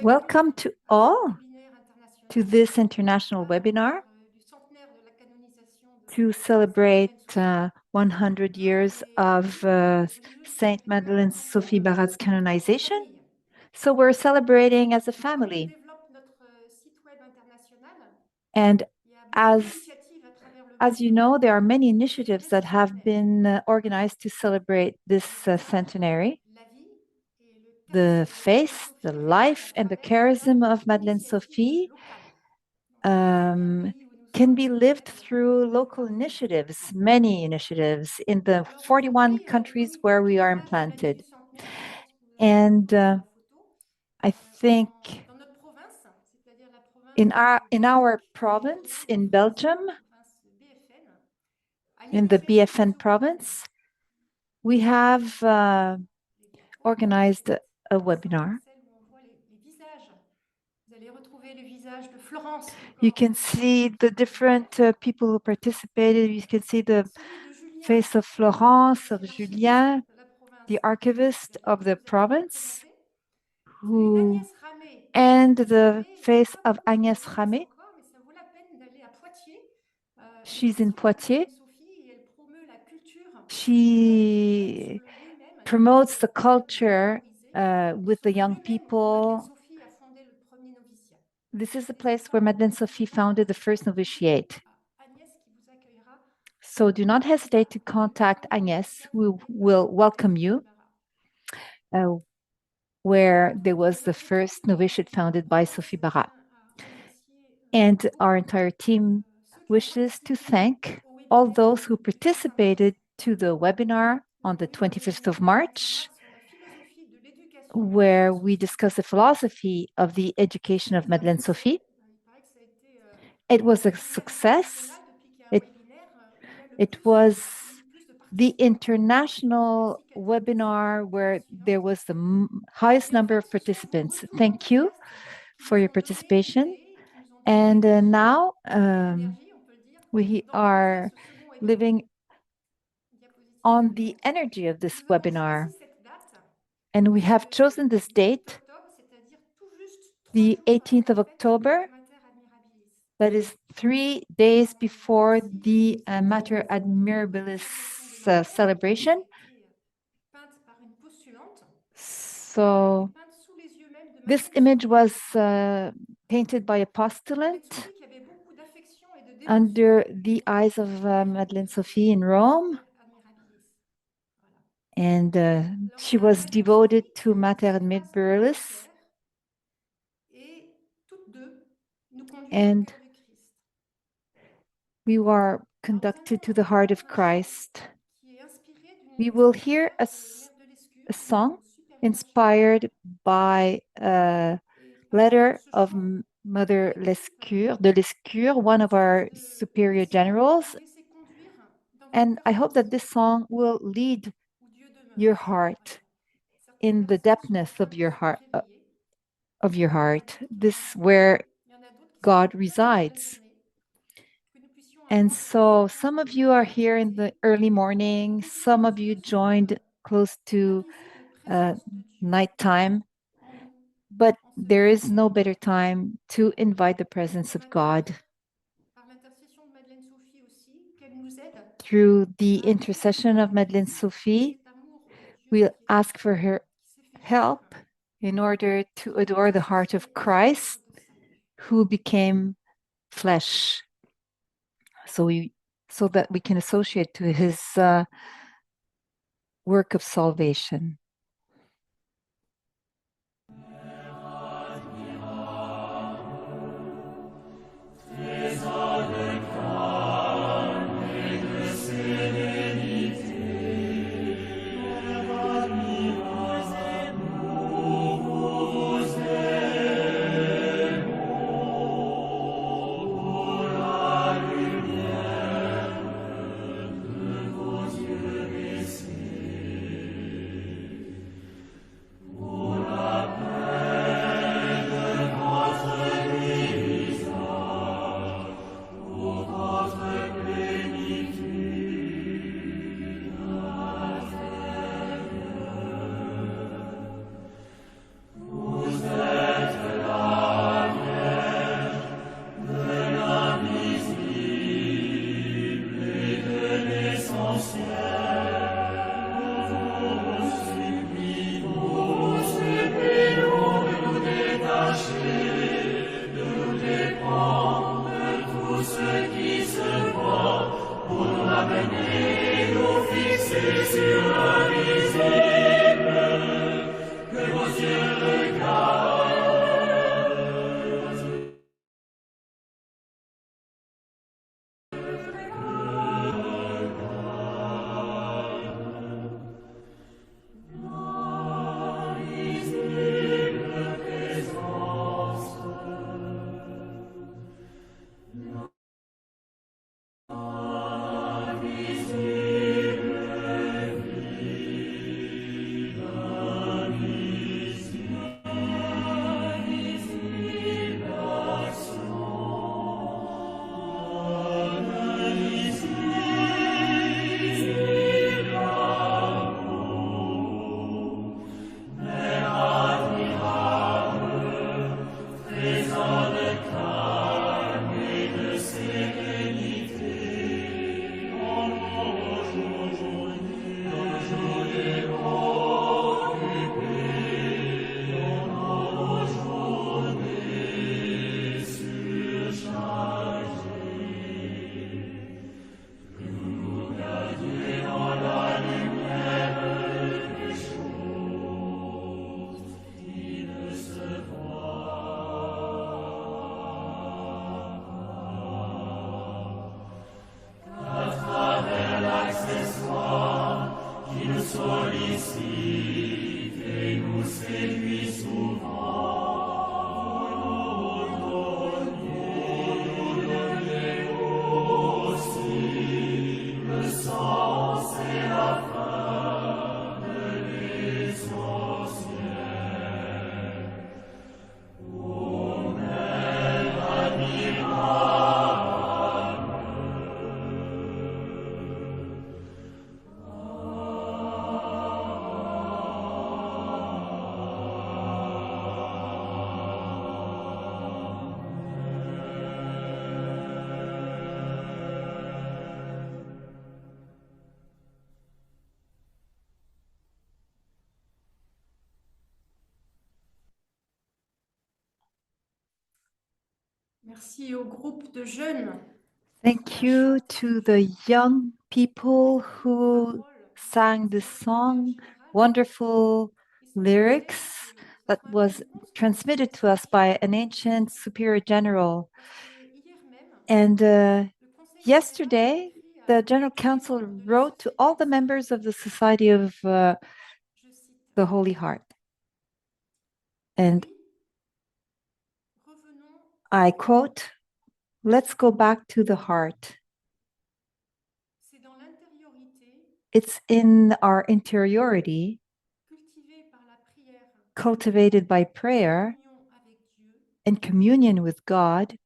Welcome to all to this international webinar to celebrate 100 years of Saint Madeleine-Sophie Barat's canonization. So we're celebrating as a family. And as you know, there are many initiatives that have been organized to celebrate this centenary. The faith, the life, and the charism of Madeleine Sophie can be lived through local initiatives, many initiatives in the 41 countries where we are implanted. And I think in our province, in Belgium, in the BFN province, we have organized a webinar. You can see the different people who participated. You can see the face of Florence, of Julien, the archivist of the province, and the face of Agnès Ramé. She's in Poitiers. She promotes the culture with the young people. This is the place where Madeleine Sophie founded the first novitiate. So do not hesitate to contact Agnès, who will welcome you, where there was the first novitiate founded by Sophie Barat. And our entire team wishes to thank all those who participated to the webinar on the 25th of March, where we discussed the philosophy of the education of Madeleine Sophie. It was a success. It was the international webinar where there was the highest number of participants. Thank you for your participation. And now we are living on the energy of this webinar. And we have chosen this date, the 18th of October. That is 3 days before the Mater Admirabilis celebration. So this image was painted by a postulant under the eyes of Madeleine Sophie in Rome. And she was devoted to Mater Admirabilis. And we were conducted to the heart of Christ. We will hear a song inspired by a letter of Mother Lescure, de Lescure, one of our superior generals. And I hope that this song will lead your heart in the depthness of your heart. This is where God resides. And so some of you are here in the early morning. Some of you joined close to nighttime. But there is no better time to invite the presence of God. Through the intercession of Madeleine Sophie, we'll ask for her help in order to adore the heart of Christ, who became flesh, so that we can associate to his work of salvation. Merci au groupe de jeunes. Thank you to the young people who sang the song, wonderful lyrics that was transmitted to us by an ancient superior general. And yesterday, the General Council wrote to all the members of the Society of the Holy Heart. And I quote, "Let's go back to the heart. It's in our interiority, cultivated by prayer and communion with God,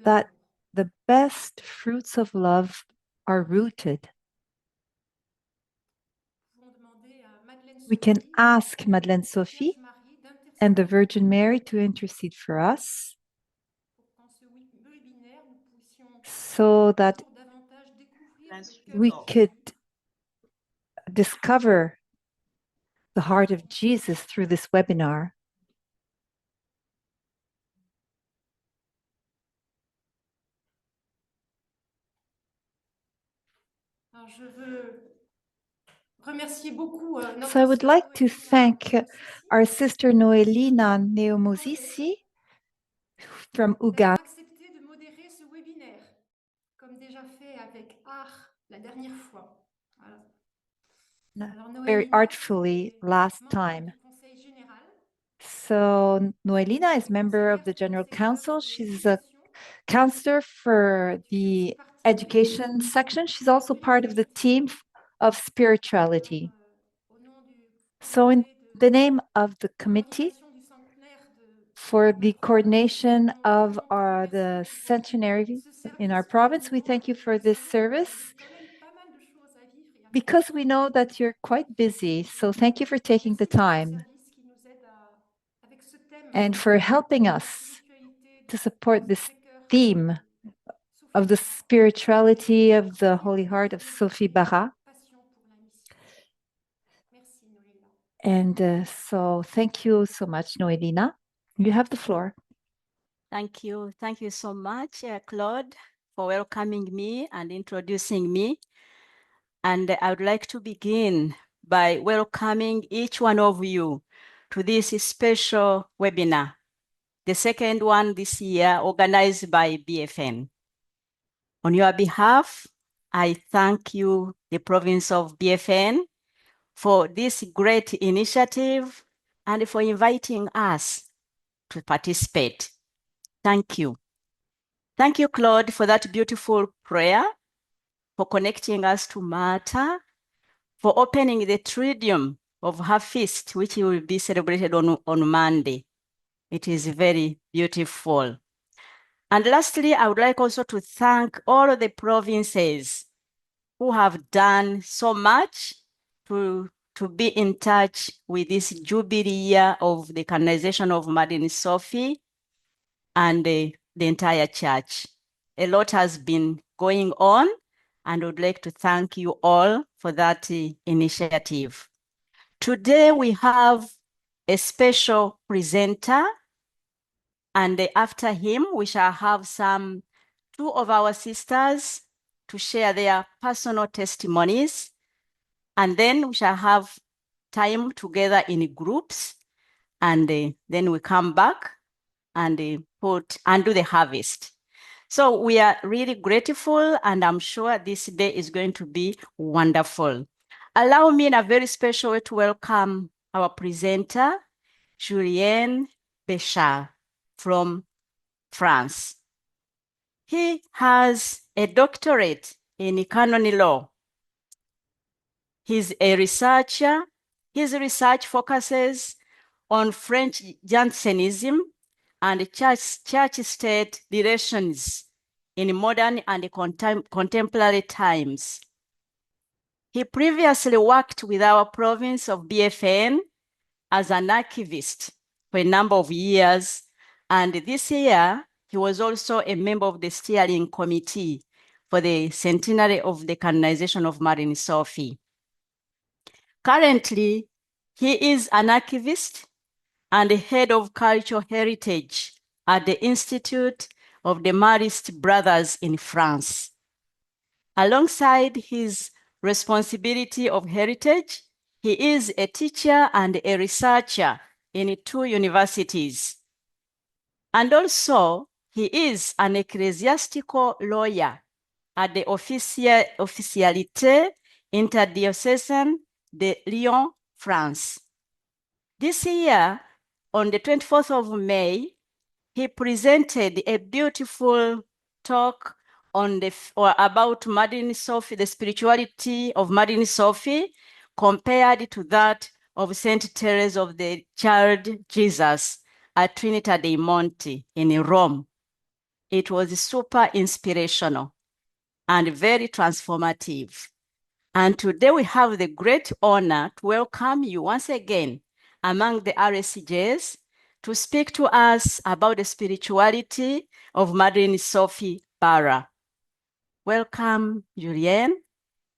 that the best fruits of love are rooted." We can ask Madeleine-Sophie and the Virgin Mary to intercede for us so that we could discover the heart of Jesus through this webinar. So I would like to thank our sister Noelina Neomosisi from Uganda. Accepté de modérer ce webinaire, comme déjà fait avec art la dernière fois. Voilà. Very artfully last time. So Noelina is member of the General Council. She's a counselor for the education section. She's also part of the team of spirituality. So in the name of the committee for the coordination of the centenary in our province, we thank you for this service because we know that you're quite busy. So thank you for taking the time and for helping us to support this theme of the spirituality of the Holy Heart of Sophie BARAT. And so thank you so much, Noelina. You have the floor. Thank you. Thank you so much, Claude, for welcoming me and introducing me. And I would like to begin by welcoming each one of you to this special webinar, the second one this year, organized by BFN. On your behalf, I thank you, the province of BFN, for this great initiative and for inviting us to participate. Thank you. Thank you, Claude, for that beautiful prayer, for connecting us to Martha, for opening the Triduum of her feast, which will be celebrated on Monday. It is very beautiful. And lastly, I would like also to thank all of the provinces who have done so much to be in touch with this Jubilee year of the canonization of Madeleine Sophie and the entire church. A lot has been going on, and I would like to thank you all for that initiative. Today we have a special presenter, and after him we shall have two of our sisters to share their personal testimonies, and then we shall have time together in groups, and then we come back and do the harvest. So we are really grateful, and I'm sure this day is going to be wonderful. Allow me in a very special way to welcome our presenter, Julien BÉCHARD from France. He has a doctorate in canon law. He's a researcher. His research focuses on French Jansenism and church-state relations in modern and contemporary times. He previously worked with our province of BFN as an archivist for a number of years, and this year he was also a member of the steering committee for the centenary of the canonization of Madeleine Sophie. Currently, he is an archivist and head of cultural heritage at the Institute of the Marist Brothers in France. Alongside his responsibility of heritage, he is a teacher and a researcher in 2 universities. And also, he is an ecclesiastical lawyer at the Officialité Interdiocésaine de Lyon, France. This year, on the 24th of May, he presented a beautiful talk on about Madeline Sophie, the spirituality of Madeline Sophie, compared to that of Saint Therese of the Child Jesus at Trinita dei Monti in Rome. It was super inspirational and very transformative. And today we have the great honor to welcome you once again among the rscjs to speak to us about the spirituality of Madeline Sophie Barra. Welcome, Julien,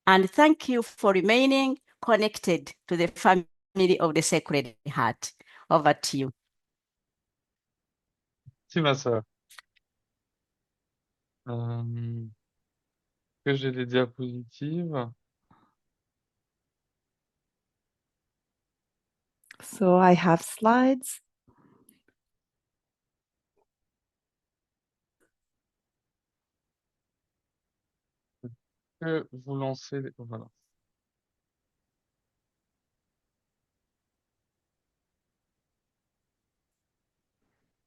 and thank you for remaining connected to the family of the Sacred Heart. Over to you. Si, ma sœur. Que j'ai des diapositives. So I have slides. Que vous lancez, voilà.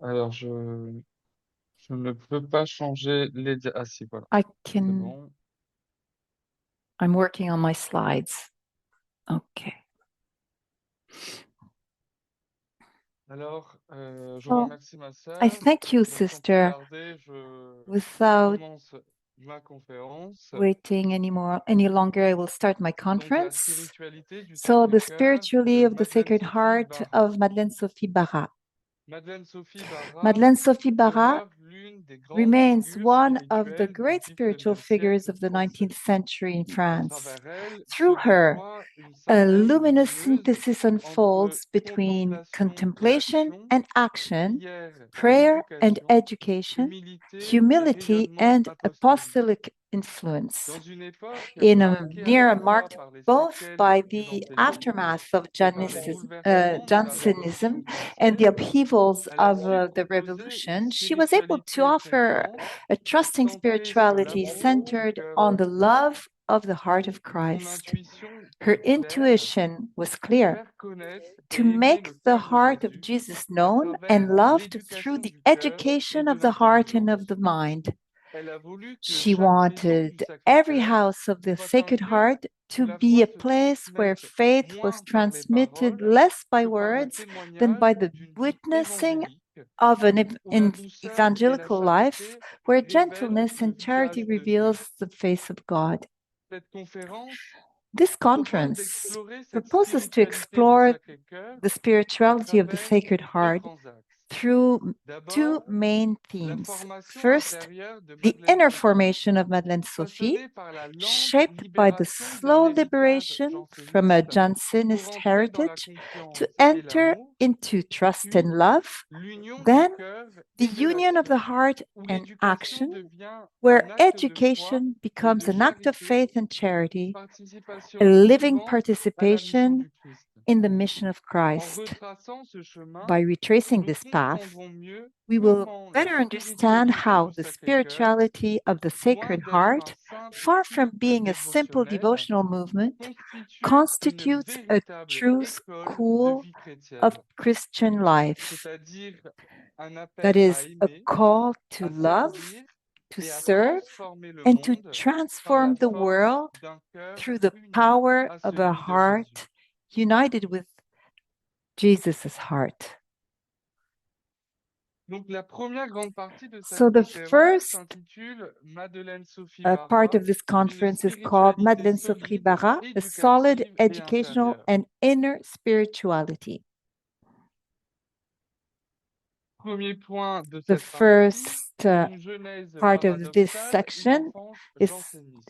Alors, je ne peux pas changer les ah si, voilà. I C'est can, bon. I'm working on my slides. Okay. Alors, je vous Well, remercie, ma sœur. I thank you, Donc, sans plus sister. tarder, je Without commence ma conférence. waiting any longer, I will start my Donc, la conference. spiritualité du So the Sacré-Cœur spirituality de of the Sacred Madeleine-Sophie Heart Barra. of Madeleine-Sophie Barra. Madeleine-Sophie Barra Madeleine-Sophie Barra demeure l'une des grandes remains figures one of the spirituelles du great spiritual 19e figures siècle of the français. 19th century in À France. travers elle Through se her, déploie une a synthèse luminous lumineuse synthesis entre unfolds between contemplation contemplation and action, prière prayer and éducation, education, humilité et humility rayonnement and apostolique. apostolic influence. Dans une époque In a marquée à la era fois marked par les both séquelles by du the jansénisme aftermath of et par les bouleversements de la Jansenism Révolution and the française, upheavals elle a of su the proposer revolution, une she was able to spiritualité offer confiante, a trusting centrée sur spirituality l'amour du centered cœur on de the Christ. love of the heart of Son Christ. intuition Her fut claire, intuition was clear: faire connaître to et aimer make le the cœur de heart of Jésus Jesus à known travers and loved l'éducation through the du cœur et education de of the heart and l'intelligence. of the mind. Elle a voulu que She chaque maison du wanted every Sacré-Cœur house of the soit un Sacred lieu Heart où to la be foi a se place where transmette faith was moins par les transmitted paroles less by que par le words than by témoignage the d'une vie witnessing évangélique of an où la douceur et la evangelical life, charité where révèlent gentleness le and charity visage de Dieu. reveals the face of God. Cette conférence This propose conference d'explorer cette proposes to spiritualité du explore Sacré-Cœur the à spirituality of the travers Sacred deux Heart grands axes. through two D'abord, main la themes. formation First, intérieure de the inner Madeleine-Sophie, formation of Madeleine Sophie, façonnée par la lente shaped by the libération slow d'un héritage liberation from a janséniste pour Jansenist entrer dans la heritage confiance to et enter l'amour, into trust puis and love, l'union du then cœur the et de union of the l'action, heart où and l'éducation action, devient where un acte de foi education et becomes de an act of charité, faith and charity, participation a living vivante à la mission participation du Christ. in the mission of En Christ. retraçant ce chemin, By retracing nous this path, comprendrons mieux we will comment la better understand spiritualité how du the Sacré-Cœur, spirituality of the loin Sacred d'être un Heart, simple far from culte being a simple dévotionnel, devotional movement, constitue une constitutes a véritable true école de school vie chrétienne, of Christian life. c'est-à-dire un appel That à is a aimer, call to à love, servir to et à serve, transformer le and to monde par la transform the force world d'un cœur through the uni power à of a celui de Jésus. heart united with Jesus' heart. Donc, la première grande partie de cette So the conférence first s'intitule Madeleine-Sophie part Barra, of this une conference is called spiritualité Madeleine-Sophie solide, Barra, a solid éducative et educational intérieure. and inner spirituality. Premier point de The cette partie, first part of this section is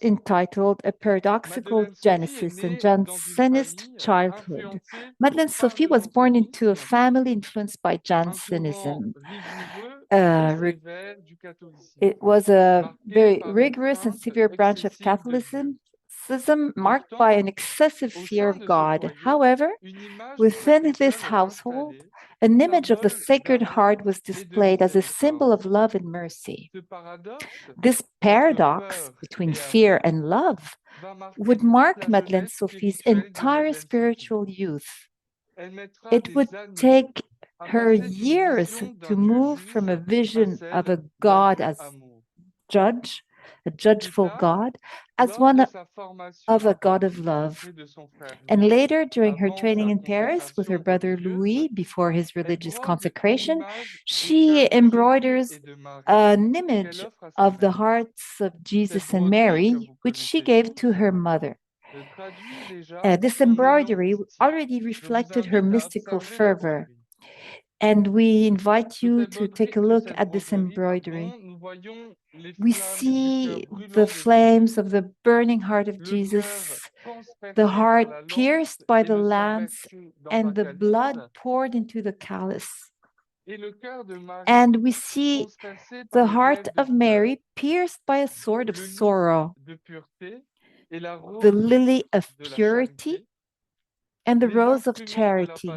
entitled A Paradoxical Genesis and Jansenist Childhood. Madeleine-Sophie was born into a family influenced by Jansenism. It was a very rigorous and severe branch of Catholicism, marked by an excessive fear of God. However, within this household, an image of the Sacred Heart was displayed as a symbol of love and mercy. This paradox between fear and love would mark Madeleine-Sophie's entire spiritual youth. It would take her years to move from a vision of a God as judge, a judgeful God, as one of a God of love. And later, during her training in Paris with her brother Louis, before his religious consecration, she embroiders an image of the hearts of Jesus and Mary, which she gave to her mother. This embroidery already reflected her mystical fervor. And we invite you to take a look at this embroidery. We see the flames of the burning heart of Jesus, the heart pierced by the lance, and the blood poured into the chalice. And we see the heart of Mary pierced by a sword of sorrow, the lily of purity, and the rose of charity,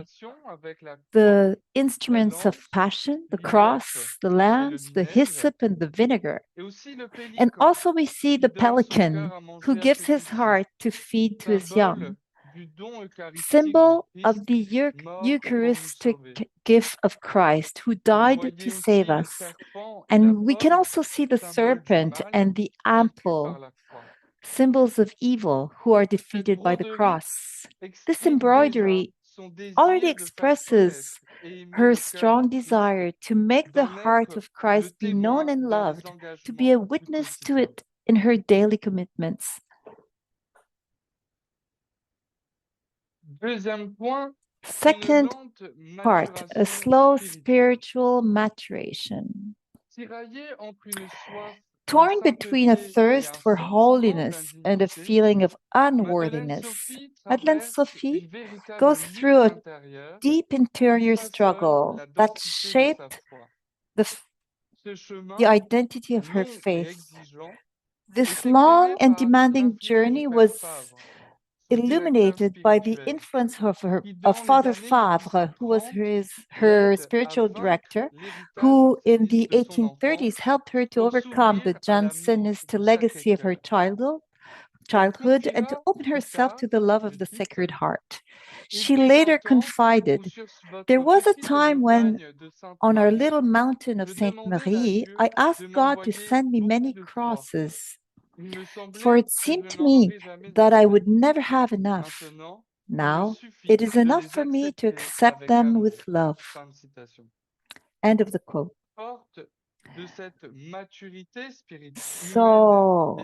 the instruments of passion, the cross, the lance, the hyssop, and the vinegar. And also we see the pelican who gives his heart to feed to his young, symbol of the Eucharistic gift of Christ who died to save us. And we can also see the serpent and the ample, symbols of evil who are defeated by the cross. This embroidery already expresses her strong desire to make the heart of Christ be known and loved, to be a witness to it in her daily commitments. Second part, a slow spiritual maturation. Torn between a thirst for holiness and a feeling of unworthiness, Madeleine-Sophie goes through a deep interior struggle that shaped the identity of her faith. This long and demanding journey was illuminated by the influence of Father Favre, who was her spiritual director, who in the 1830s helped her to overcome the Jansenist legacy of her childhood and to open herself to the love of the Sacred Heart. She later confided, "There was a time when, on our little mountain of Sainte Marie, I asked God to send me many crosses, for it seemed to me that I would never have enough. Now, it is enough for me to accept them with love." End of the quote. So,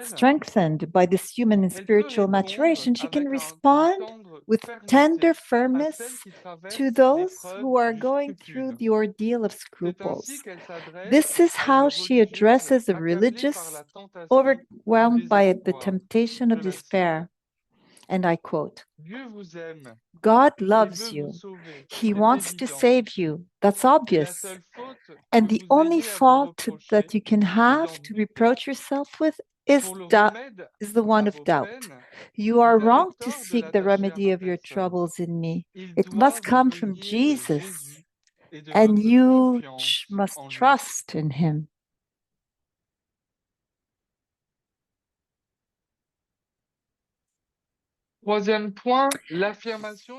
strengthened by this human and spiritual maturation, she can respond with tender firmness to those who are going through the ordeal of scruples. This is how she addresses the religious overwhelmed by the temptation of despair. And I quote, "God loves you. He wants to save you. That's obvious. And the only fault that you can have to reproach yourself with is the one of doubt. You are wrong to seek the remedy of your troubles in me. It must come from Jesus, and you must trust in him."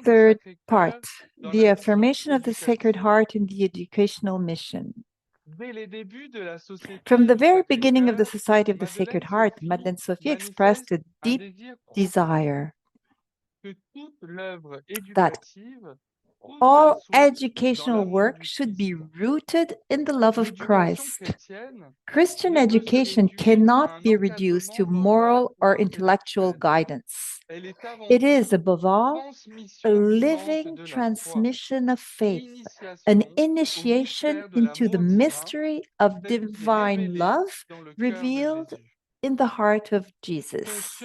Third part, the affirmation of the Sacred Heart in the educational mission. From the very beginning of the Society of the Sacred Heart, Madeleine-Sophie expressed a deep desire that All educational work should be rooted in the love of Christ. Christian education cannot be reduced to moral or intellectual guidance. It is, above all, a living transmission of faith, an initiation into the mystery of divine love revealed in the heart of Jesus.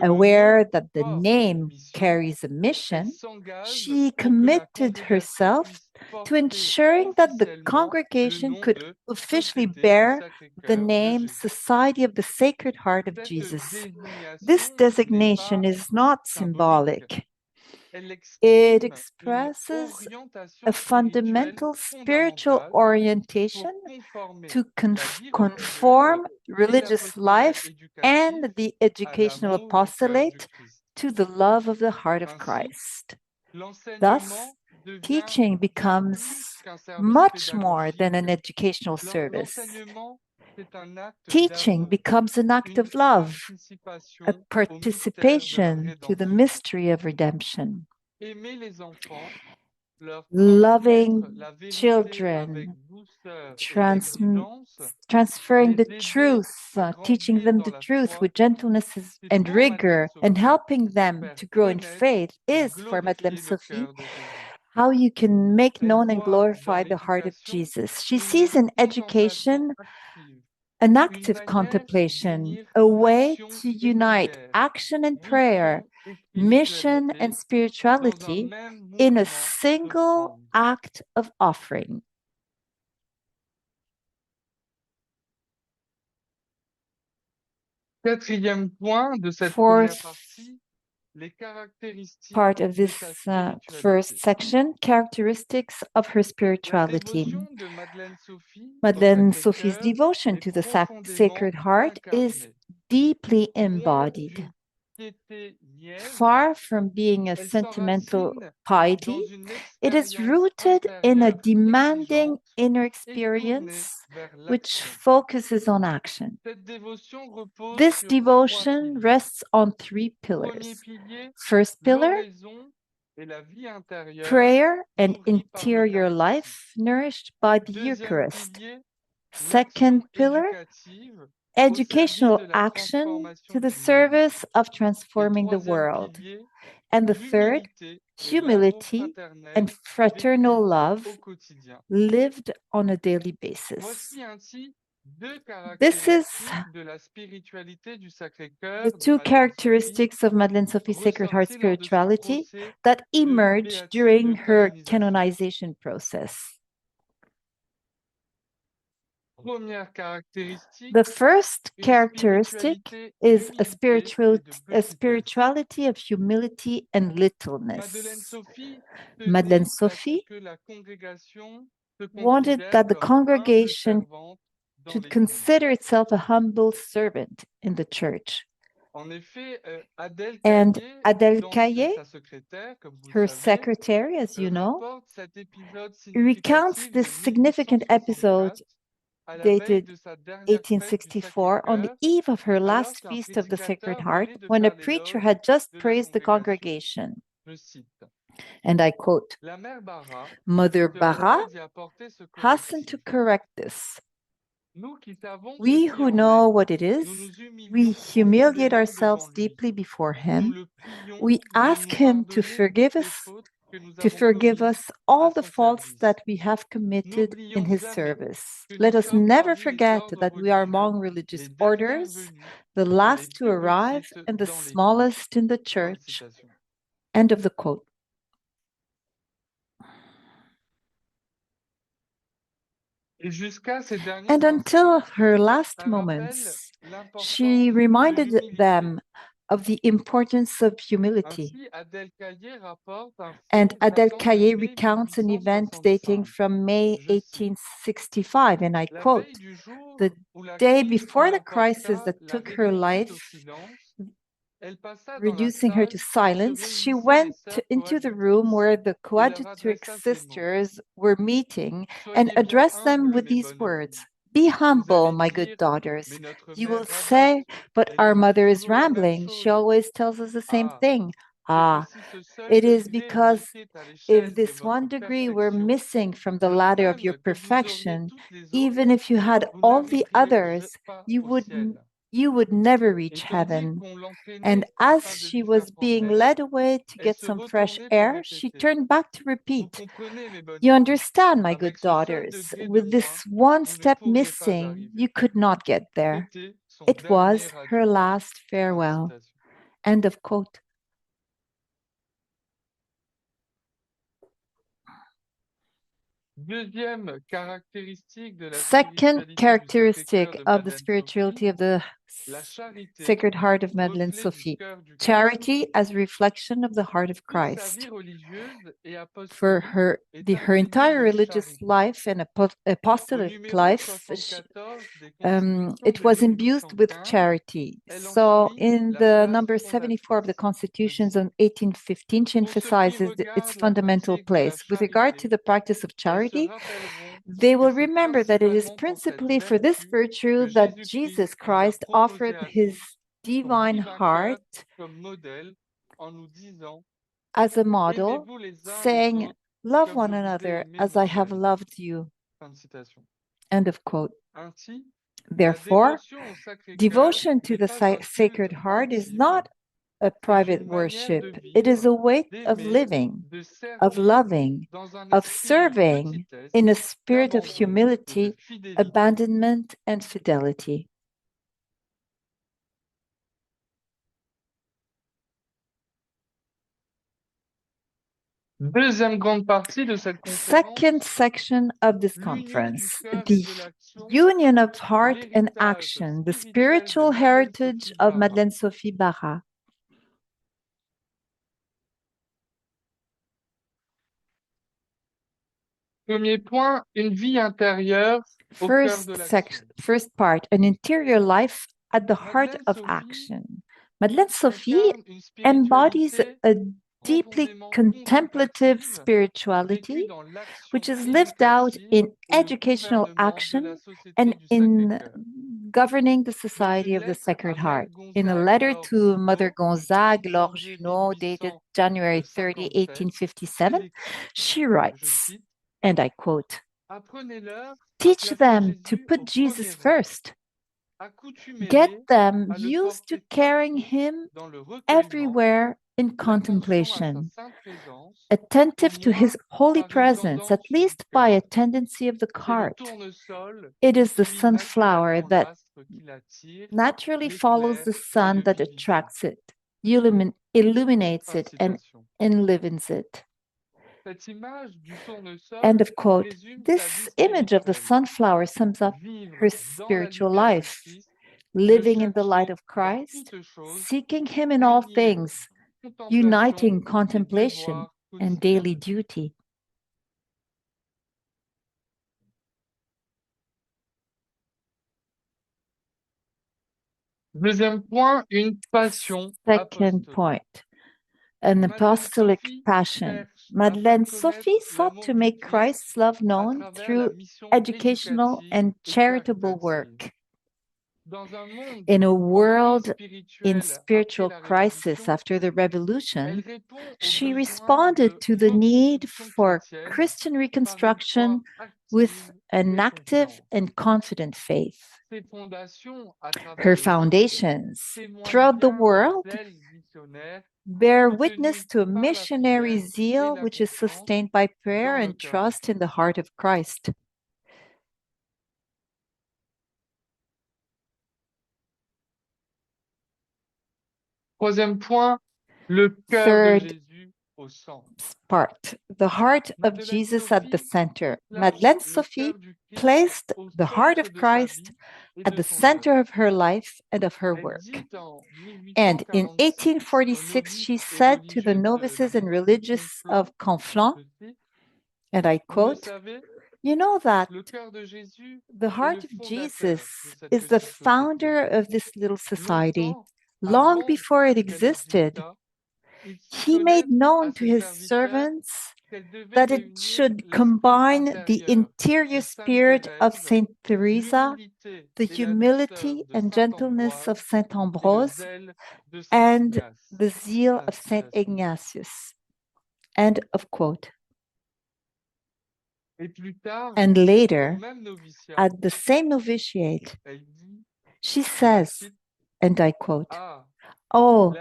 Aware that the name carries a mission, she committed herself to ensuring that the congregation could officially bear the name Society of the Sacred Heart of Jesus. This designation is not symbolic. It expresses a fundamental spiritual orientation to conform religious life and the educational apostolate to the love of the heart of Christ. Thus, teaching becomes much more than an educational service. Teaching becomes an act of love, a participation to the mystery of redemption. Loving children, transferring the truth, teaching them the truth with gentleness and rigor, and helping them to grow in faith is, for Madeleine Sophie, how you can make known and glorify the heart of Jesus. She sees in education an active contemplation, a way to unite action and prayer, mission and spirituality in a single act of offering. Quatrième point de cette Fourth première partie, les caractéristiques part of de this sa spiritualité. first section, characteristics of her La spirituality. dévotion de Madeleine Sophie au Madeleine Sacré-Cœur Sophie's devotion est to the profondément Sacred Heart is incarnée. deeply Loin embodied. d'une piété niaise, Far from being a elle sentimental s'enracine piety, dans une it is expérience rooted in a intérieure demanding exigeante inner et tournée experience vers which l'action. focuses on action. Cette dévotion repose This sur trois devotion piliers. rests on three Premier pillars. pilier, First pillar, l'oraison et la vie intérieure prayer and nourrie par interior l'Eucharistie. life nourished by the Deuxième Eucharist. pilier, Second l'action pillar, éducative au educational service de la action transformation to the du monde. service of Et transforming the troisième world. pilier, And the third, l'humilité et l'amour humility fraternel and fraternal vécu love au quotidien. lived on a daily basis. Voici ainsi deux This is caractéristiques de la spiritualité du Sacré-Cœur the de two Madeleine Sophie, characteristics of Madeleine Sophie's Sacred Heart ressorties lors de son spirituality procès that de emerged during béatitude her canonisation. canonization process. Première caractéristique, The first une characteristic spiritualité is d'humilité et de a petitesse. spirituality of humility and littleness. Madeleine Sophie Madeleine tenait à ce Sophie que la congrégation se wanted considère that the comme humble congregation servante dans should l'Église. consider itself a humble servant in the church. En effet, Adèle And Caillé, Adèle dont Caillé, c'est sa secrétaire, comme vous her le savez, secretary, as you know, rapporte cet épisode recounts significatif this de significant episode 1864 à la veille dated de sa dernière fête du 1864 on the Sacré-Cœur, eve of her alors last qu'un feast of the Sacred prédicateur Heart, venait de when a faire preacher l'éloge had just de la praised the congrégation. congregation. Je cite, And I quote, La mère Barat Mother se Barat hâtait d'y apporter ce hastened to correctif. correct this. Nous qui savons ce We qu'il who en know est, what it nous is, nous we humilions humiliate profondément ourselves devant lui. deeply before Nous Him. le prions We de ask nous Him to pardonner forgive toutes les us, fautes que nous to avons forgive commises us all à the son faults service. that we have committed in N'oublions His jamais service. que Let nous us sommes never parmi les forget ordres that we are religieux, among les religious derniers orders, venus the et les last to plus arrive petites and the dans l'Église. smallest in the Fin de church. citation. End of the quote. Et jusqu'à ces derniers And until instants, her last ça rappelle moments, l'importance she de reminded l'humilité. them of the importance of humility. Ainsi, Adèle Caillé rapporte un And fait Adèle datant de Caillé mai recounts an event dating 1865. from May Je cite, 1865, and I La quote, veille du jour the où la day crise qui before the crisis l'emporta that la took her réduisit au life, silence, elle passa dans la reducing her salle to où se silence, she réunissaient les went sœurs into the room coadjutrices where the et leur coadjutrix adressa ces mots. sisters were meeting and Soyez bien addressed them humbles, with mes these bonnes words. filles. Be Vous humble, allez my good dire, daughters. mais notre You mère will radote, say, but elle our nous dit mother is toujours la même rambling. She chose. always tells us the same Ah, thing. Ah, si ce seul it is degré because manquait à if l'échelle de this one votre degree were perfection, missing from the je ladder of your crains que vous auriez perfection, toutes les autres, even if you had vous all the n'arriveriez others, pas you au ciel. would never Et reach tandis heaven. qu'on And l'entraînait as afin de she lui faire was being pencher, led away to elle get se some fresh retournait pour air, she répéter. turned back to Vous repeat. comprenez, mes bonnes You filles, understand, my good avec ce seul daughters, degré de with moins, this one vous ne step pourriez pas missing, arriver. you could not get there. C'était son It was dernier her adieu. last Fin de farewell. citation. End of quote. Deuxième caractéristique de la Second spiritualité du characteristic Sacré-Cœur de of the Madeleine-Sophie, spirituality of the la charité, Sacred Heart of reflet Madeleine-Sophie. du cœur du Christ. Charity as reflection of the heart of Toute sa Christ. vie religieuse et For apostolique her est her imprégnée entire de religious charité. life and Au apostolic numéro life, 74 des it constitutions was de imbued with 1815, charity. elle en So souligne in la the place number 74 of the fondatrice. Je constitutions cite, of 1815, she Pour ceux qui emphasizes its regardent la fundamental pratique de la place. With regard charité, to the practice of elles se charity, rappelleront they que will c'est remember that it is principalement pour cette principally for this vertu virtue que that Jésus-Christ Jesus nous a Christ proposé offered à his tous son divine divin heart cœur comme modèle en nous disant as a model, aimez-vous les uns les saying, autres love comme one je vous ai another aimé as I have moi-même. loved you. Fin de citation. End of quote. Ainsi, la Therefore, dévotion au Sacré-Cœur devotion to n'est the pas un Sacred culte Heart is intime, not a c'est private une manière de worship. It is vivre, a way of d'aimer, living, de of servir loving, dans un of esprit de serving petitesse, in a spirit of d'abandon et de humility, fidélité. abandonment, and fidelity. Deuxième grande partie de cette Second conférence, section of this l'union du conference, cœur et the de l'action, union of heart and l'héritage action, the spirituel de spiritual heritage Madeleine-Sophie of Barat. Madeleine-Sophie Barat. Premier point, une vie intérieure au cœur de l'action. First part, an interior life at the heart of Madeleine-Sophie action. Madeleine-Sophie incarne une embodies spiritualité a deeply profondément contemplative vécue spirituality, dans l'action which is lived out éducative in et le educational gouvernement de la action Société and du in Sacré-Cœur. governing the Dans Society une of the lettre à Sacred Mère Heart. In a Gonzague letter Laure to Mother Junot, le Gonzague, 30 Laure janvier Junot, dated January 30, 1857, 1857, elle écrit, she je writes, cite, and I quote, apprenez-leur à teach placer them to Jésus put au Jesus premier rang. first. Get Accoutumez-les them à le used to porter carrying partout him dans le recueillement, everywhere in l'attention à sa contemplation, sainte présence, au attentive to moins his holy par une presence, at tendance du least by a cœur. tendency of the C'est le heart. tournesol It is the qui suit sunflower naturellement that l'astre qui l'attire, naturally follows l'éclaire the et sun le that vivifie. attracts it, illuminates Fin de it, and citation. enlivens it. Cette image du tournesol End of quote. résume sa vie This image of the spirituelle. sunflower sums up Vivre her dans la spiritual lumière du life, Christ, living le in the light chercher of dans Christ, toutes choses, seeking him in all unir things, contemplation uniting et contemplation devoir and quotidien. daily duty. Deuxième point, une passion Second apostolique. point, an apostolic Madeleine-Sophie passion. cherche à Madeleine faire Sophie connaître sought l'amour to du make Christ Christ's love à known travers la through mission educational éducative and et charitable caritative. work. Dans un monde In a en crise world in spirituelle après spiritual la crisis Révolution, after the elle revolution, répond au she besoin responded de to the need reconstruction for chrétienne Christian par une reconstruction foi with active an et active confiante. and confident faith. Ses fondations à travers Her le monde foundations témoignent throughout the bien du world zèle missionnaire bear soutenu witness to a par la missionary prière et zeal la which is confiance sustained by prayer dans le and cœur du trust in the Christ. heart of Christ. Troisième point, le cœur de Third Jésus au centre. part, the heart of Jesus at the Madeleine-Sophie center. place Madeleine le Sophie cœur du Christ placed au the heart centre of de sa Christ vie et at de the son center œuvre. of her life and of her Elle work. dit en And in 1846 aux 1846, she novices et said to the religieuses de la novices and maison de religious Conflans, of Conflans, je cite, and I vous le quote, savez, you know that le cœur de Jésus the est le heart of fondateur Jesus de cette is the petite société. founder of this little society. Longtemps Long avant before it qu'elle existed, existât, il fit he made connaître à known to ses his serviteurs servants that it should combine the interior spirit of Saint Teresa, the humility and gentleness of Saint Ambrose, and the zeal of Saint Ignatius. End of quote. And later, at the same novitiate, she says, and I quote, "Oh,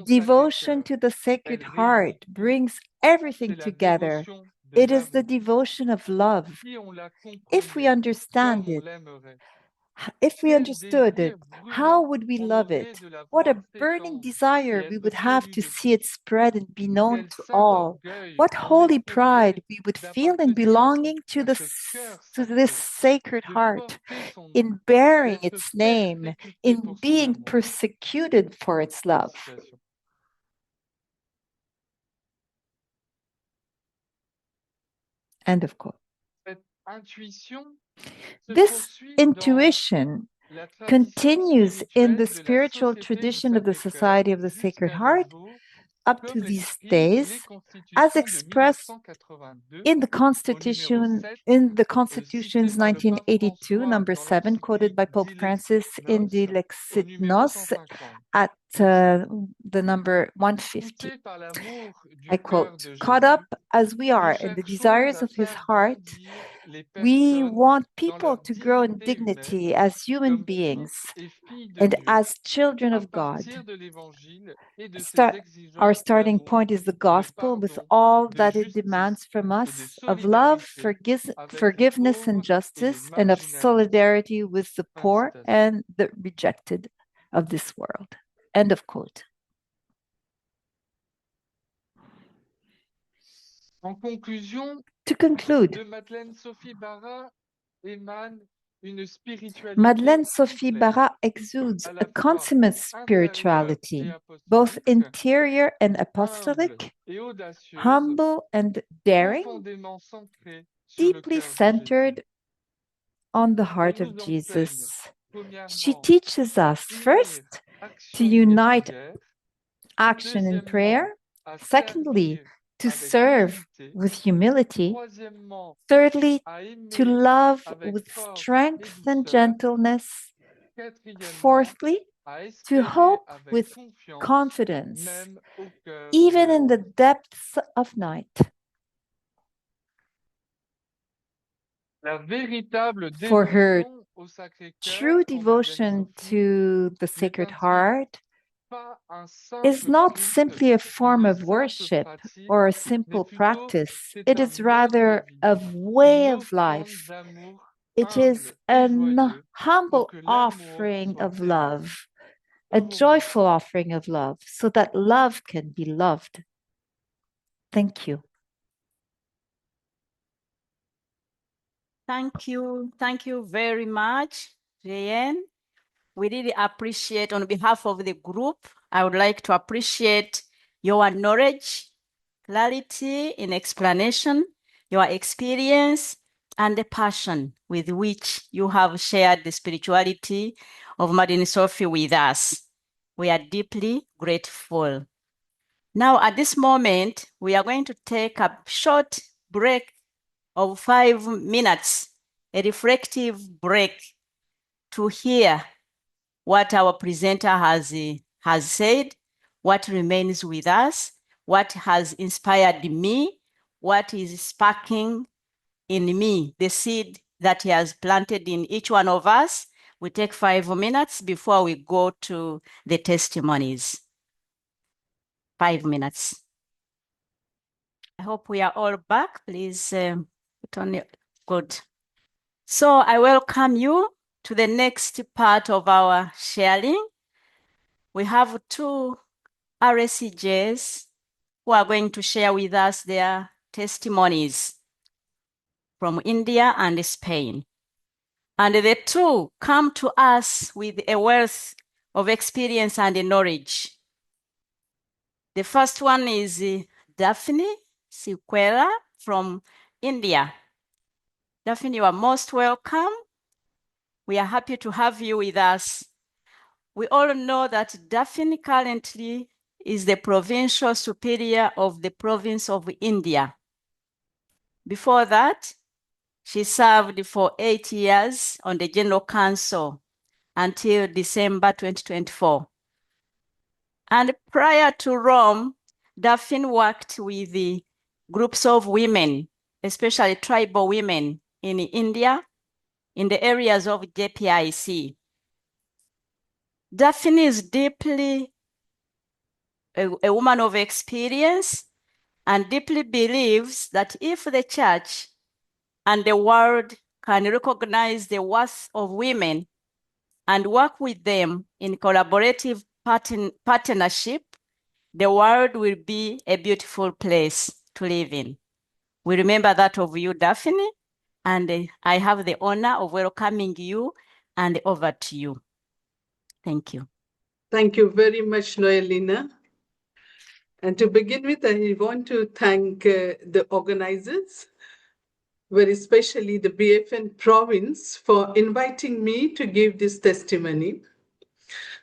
devotion to the Sacred Heart brings everything together. It is the devotion of love. If we understand it, if we understood it, how would we love it? What a burning desire we would have to see it spread and be known to all. What holy pride we would feel in belonging to this Sacred Heart, in bearing its name, in being persecuted for its love." End of quote. This intuition continues in the spiritual tradition of the Society of the Sacred Heart up to these days, as expressed in the Constitution's 1982, number 7, quoted by Pope Francis in the Lexinos at the number 150. I quote, "Caught up as we are in the desires of his heart, we want people to grow in dignity as human beings and as children of God. Our starting point is the gospel with all that it demands from us of love, forgiveness and justice, and of solidarity with the poor and the rejected of this world." End of quote. To conclude, Madeleine-Sophie Barat exudes a consummate spirituality, both interior and apostolic, humble and daring, deeply centered on the heart of Jesus. She teaches us, first, to unite action and prayer, secondly, to serve with humility, thirdly, to love with strength and gentleness, fourthly, to hope with confidence, even in the depths of night. For her true devotion to the Sacred Heart is not simply a form of worship or a simple practice. It is rather a way of life. It is an humble offering of love, a joyful offering of love, so that love can be loved. Thank you. Thank you. Thank you very much, Julienne. We really appreciate, on behalf of the group, I would like to appreciate your knowledge, clarity in explanation, your experience, and the passion with which you have shared the spirituality of Madeleine-Sophie with us. We are deeply grateful. Now, at this moment, we are going to take a short break of 5 minutes, a reflective break, to hear what our presenter has said, what remains with us, what has inspired me, what is sparking in me, the seed that he has planted in each one of us. We take 5 minutes before we go to the testimonies. 5 minutes. I hope we are all back. Please put on your good. So I welcome you to the next part of our sharing. We have 2 rscjs who are going to share with us their testimonies from India and Spain. And the 2 come to us with a wealth of experience and knowledge. The first one is Daphne SEQUEIRA from India. Daphne, you are most welcome. We are happy to have you with us. We all know that Daphne currently is the provincial superior of the province of India, Before that, she served for 8 years on the General Council until December 2024. And prior to Rome, Daphne worked with the groups of women, especially tribal women in India, in the areas of JPIC. Daphne is deeply a woman of experience and deeply believes that if the church and the world can recognize the worth of women and work with them in collaborative partnership, the world will be a beautiful place to live in. We remember that of you, Daphne, and I have the honor of welcoming you, and over to you. Thank you. Thank you very much, Noelina. And to begin with, I want to thank the organizers, very especially the BFN province, for inviting me to give this testimony.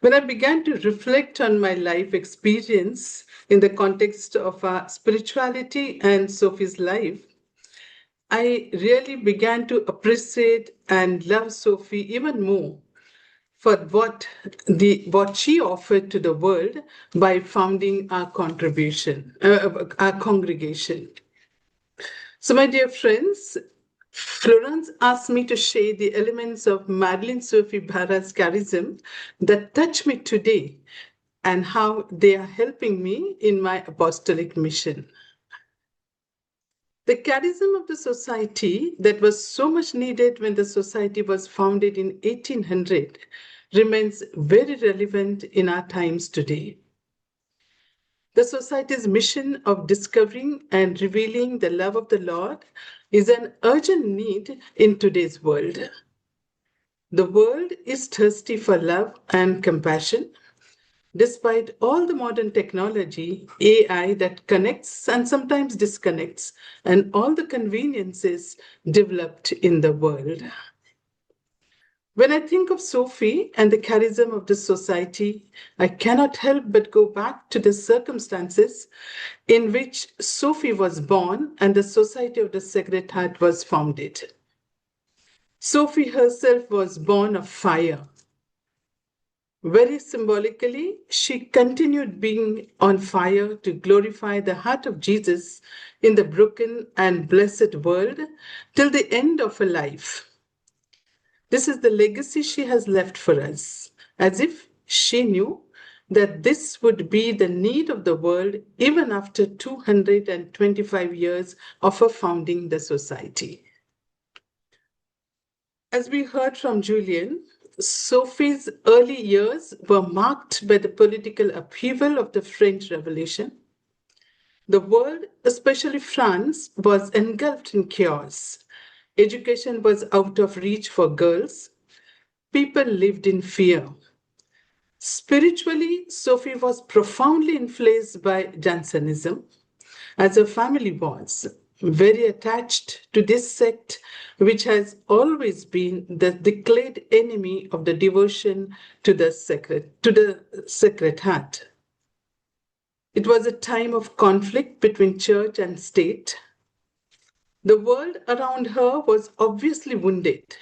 When I began to reflect on my life experience in the context of spirituality and Sophie's life, I really began to appreciate and love Sophie even more for what she offered to the world by founding our congregation. So, my dear friends, Florence asked me to share the elements of Madeleine-Sophie Barat's charism that touch me today and how they are helping me in my apostolic mission. The charism of the society that was so much needed when the society was founded in 1800 remains very relevant in our times today. The society's mission of discovering and revealing the love of the Lord is an urgent need in today's world. The world is thirsty for love and compassion. Despite all the modern technology, AI that connects and sometimes disconnects, and all the conveniences developed in the world. When I think of Sophie and the charism of the society, I cannot help but go back to the circumstances in which Sophie was born and the Society of the Sacred Heart was founded. Sophie herself was born of fire. Very symbolically, she continued being on fire to glorify the heart of Jesus in the broken and blessed world till the end of her life. This is the legacy she has left for us, as if she knew that this would be the need of the world even after 225 years of her founding the society. As we heard from Julien, Sophie's early years were marked by the political upheaval of the French Revolution. The world, especially France, was engulfed in chaos. Education was out of reach for girls. People lived in fear. Spiritually, Sophie was profoundly influenced by Jansenism, as her family was very attached to this sect, which has always been the declared enemy of the devotion to the Sacred Heart. It was a time of conflict between church and state. The world around her was obviously wounded.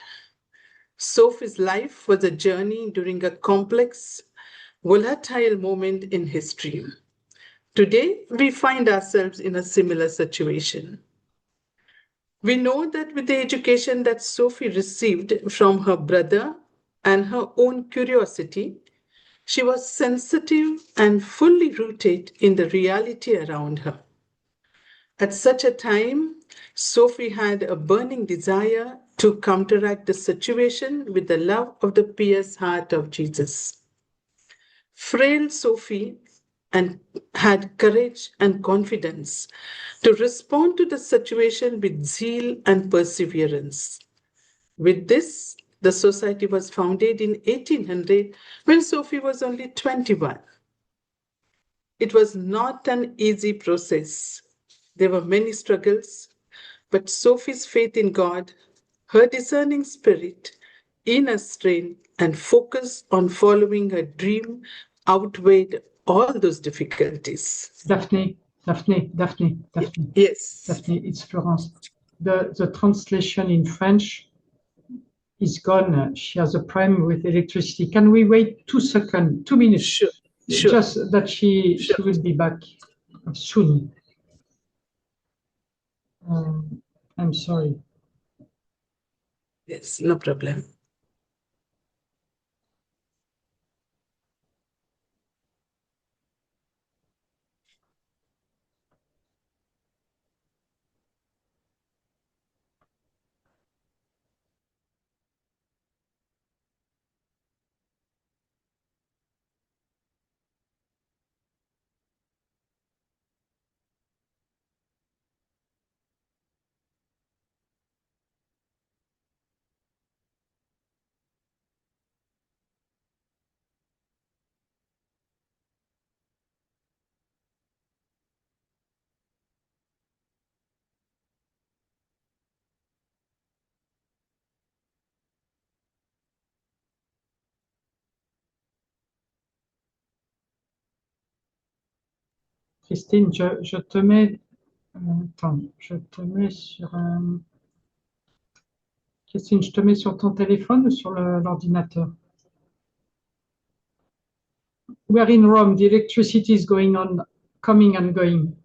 Sophie's life was a journey during a complex, volatile moment in history. Today, we find ourselves in a similar situation. We know that with the education that Sophie received from her brother and her own curiosity, she was sensitive and fully rooted in the reality around her. At such a time, Sophie had a burning desire to counteract the situation with the love of the pious heart of Jesus. Frail Sophie had courage and confidence to respond to the situation with zeal and perseverance. With this, the society was founded in 1800 when Sophie was only 21. It was not an easy process. There were many struggles, but Sophie's faith in God, her discerning spirit, inner strength, and focus on following her dream outweighed all those difficulties. Daphne. Yes. Daphne, it's Florence. the translation in French is gone. She has a problem with electricity. Can we wait 2 seconds, 2 minutes? Sure. Just that she will be back soon. I'm sorry. Yes, no problem. Christine, je te mets... attends, je te mets sur... Christine, je te mets sur ton téléphone ou sur l'ordinateur? We are in Rome. The electricity is going on, coming and going.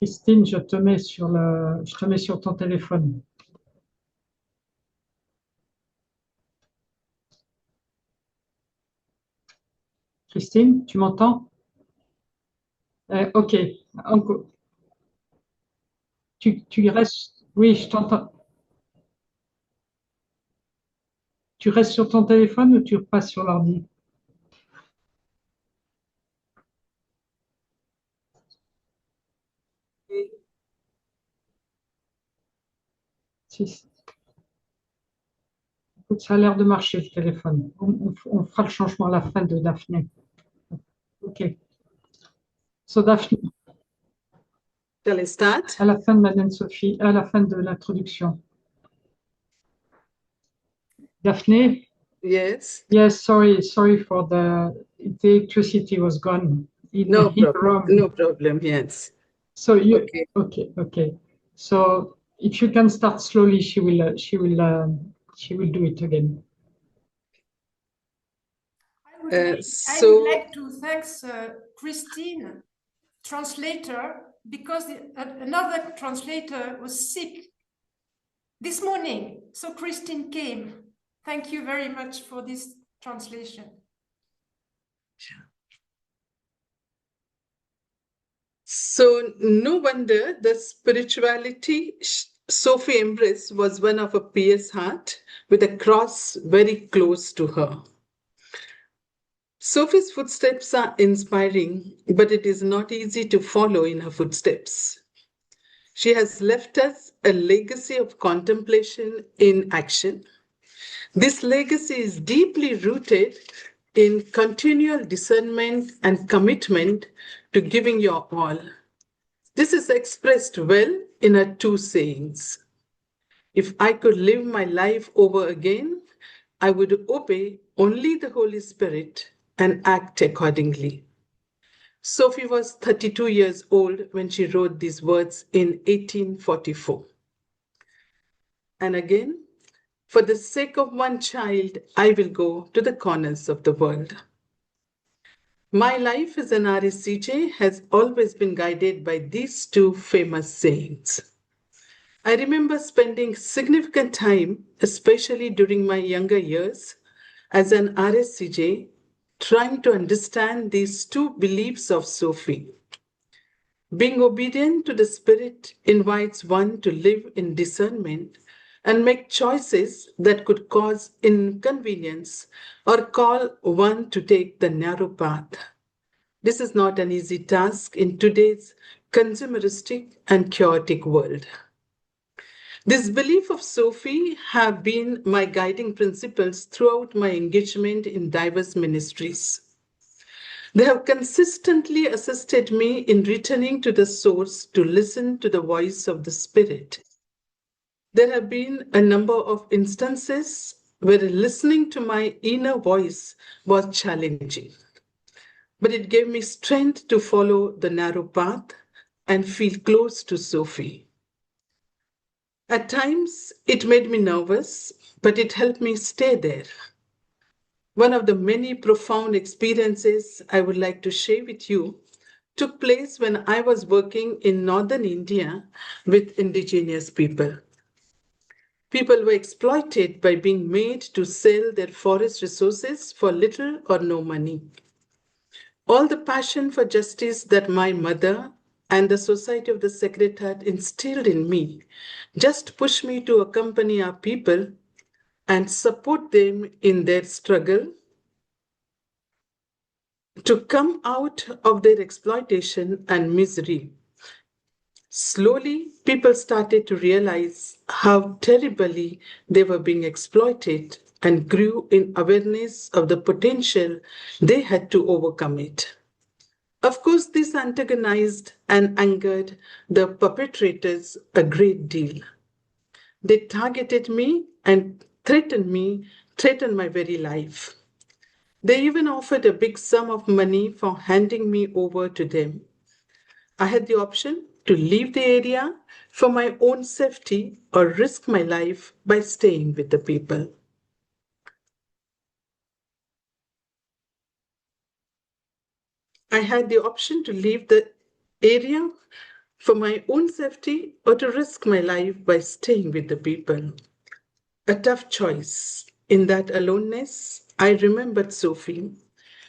Christine, je te mets sur ton téléphone. Christine, tu m'entends? Ok. Tu restes... Oui, je t'entends. Tu restes sur ton téléphone ou tu repasses sur l'ordi? Ça a l'air de marcher, le téléphone. On fera le changement à la fin de Daphne. Ok. So Daphne. Shall I start? À la fin de Madeleine-Sophie, à la fin de l'introduction. Daphne? Yes. Yes, sorry for the electricity was gone. No problem. No problem, yes. So you okay. So if you can start slowly, she will do it again. I would like to thank Christine, translator, because another translator was sick this morning. So Christine came. Thank you very much for this translation. So no wonder the spirituality Sophie embraced was one of a pious heart, with a cross very close to her. Sophie's footsteps are inspiring, but it is not easy to follow in her footsteps. She has left us a legacy of contemplation in action. This legacy is deeply rooted in continual discernment and commitment to giving your all. This is expressed well in her two sayings. If I could live my life over again, I would obey only the Holy Spirit and act accordingly. Sophie was 32 years old when she wrote these words in 1844. And again, for the sake of one child, I will go to the corners of the world. My life as an rscj has always been guided by these two famous sayings. I remember spending significant time, especially during my younger years, as an rscj, trying to understand these two beliefs of Sophie. Being obedient to the Spirit invites one to live in discernment and make choices that could cause inconvenience or call one to take the narrow path. This is not an easy task in today's consumeristic and chaotic world. This belief of Sophie have been my guiding principles throughout my engagement in diverse ministries. They have consistently assisted me in returning to the source to listen to the voice of the Spirit. There have been a number of instances where listening to my inner voice was challenging, but it gave me strength to follow the narrow path and feel close to Sophie. At times, it made me nervous, but it helped me stay there. One of the many profound experiences I would like to share with you took place when I was working in northern India with indigenous people. People were exploited by being made to sell their forest resources for little or no money. All the passion for justice that my mother and the Society of the Sacred Heart instilled in me just pushed me to accompany our people and support them in their struggle to come out of their exploitation and misery. Slowly, people started to realize how terribly they were being exploited and grew in awareness of the potential they had to overcome it. Of course, this antagonized and angered the perpetrators a great deal. They targeted me and threatened my very life. They even offered a big sum of money for handing me over to them. I had the option to leave the area for my own safety or risk my life by staying with the people. I had the option to leave the area for my own safety or to risk my life by staying with the people. A tough choice. In that aloneness, I remembered Sophie,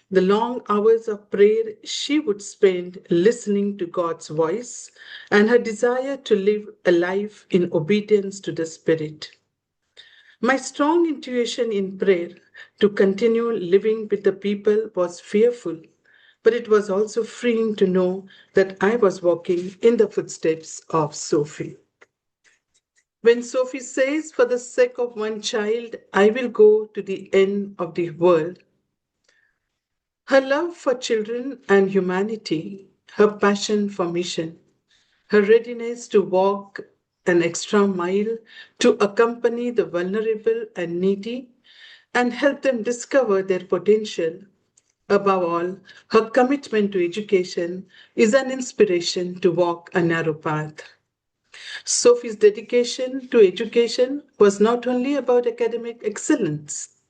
the long hours of prayer she would spend listening to God's voice, and her desire to live a life in obedience to the Spirit. My strong intuition in prayer to continue living with the people was fearful, but it was also freeing to know that I was walking in the footsteps of Sophie. When Sophie says, "For the sake of one child, I will go to the end of the world," her love for children and humanity, her passion for mission, her readiness to walk an extra mile to accompany the vulnerable and needy and help them discover their potential. Above all, her commitment to education is an inspiration to walk a narrow path. Sophie's dedication to education was not only about academic excellence,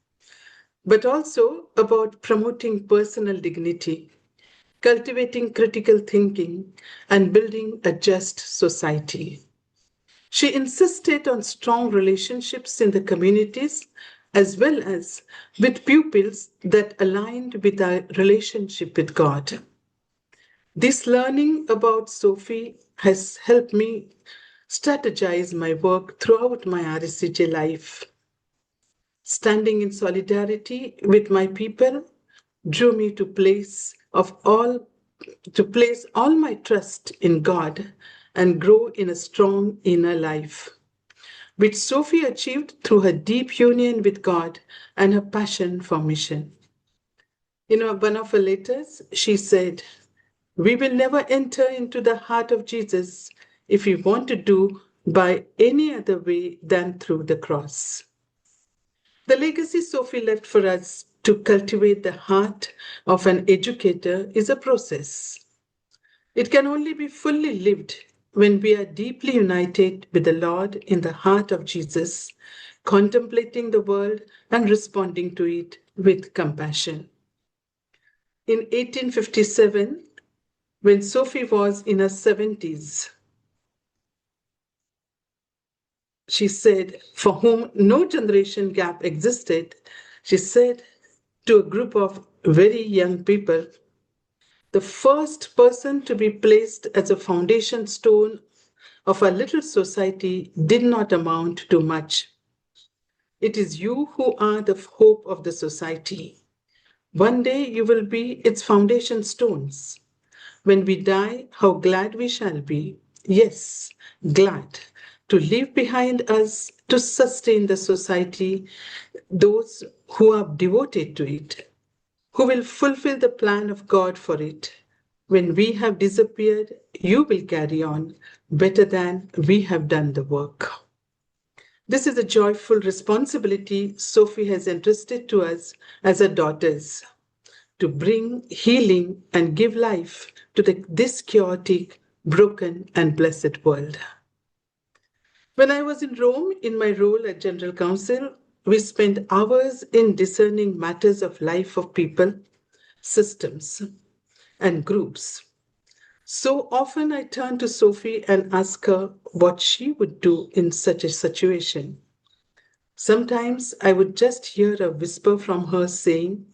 but also about promoting personal dignity, cultivating critical thinking, and building a just society. She insisted on strong relationships in the communities as well as with pupils that aligned with our relationship with God. This learning about Sophie has helped me strategize my work throughout my rscj life. Standing in solidarity with my people drew me to place all my trust in God and grow in a strong inner life, which Sophie achieved through her deep union with God and her passion for mission. In one of her letters, she said, "We will never enter into the heart of Jesus if we want to do by any other way than through the cross." The legacy Sophie left for us to cultivate the heart of an educator is a process. It can only be fully lived when we are deeply united with the Lord in the heart of Jesus, contemplating the world and responding to it with compassion. In 1857, when Sophie was in her 70s, she said, for whom no generation gap existed, she said to a group of very young people, "The first person to be placed as a foundation stone of our little society did not amount to much. It is you who are the hope of the society. One day you will be its foundation stones. When we die, how glad we shall be, yes, glad, to leave behind us to sustain the society, those who are devoted to it, who will fulfill the plan of God for it. When we have disappeared, you will carry on better than we have done the work. This is a joyful responsibility Sophie has entrusted to us as her daughters, to bring healing and give life to this chaotic, broken, and blessed world. When I was in Rome in my role at General Council, we spent hours in discerning matters of life of people, systems, and groups. So often I turn to Sophie and ask her what she would do in such a situation. Sometimes I would just hear a whisper from her saying,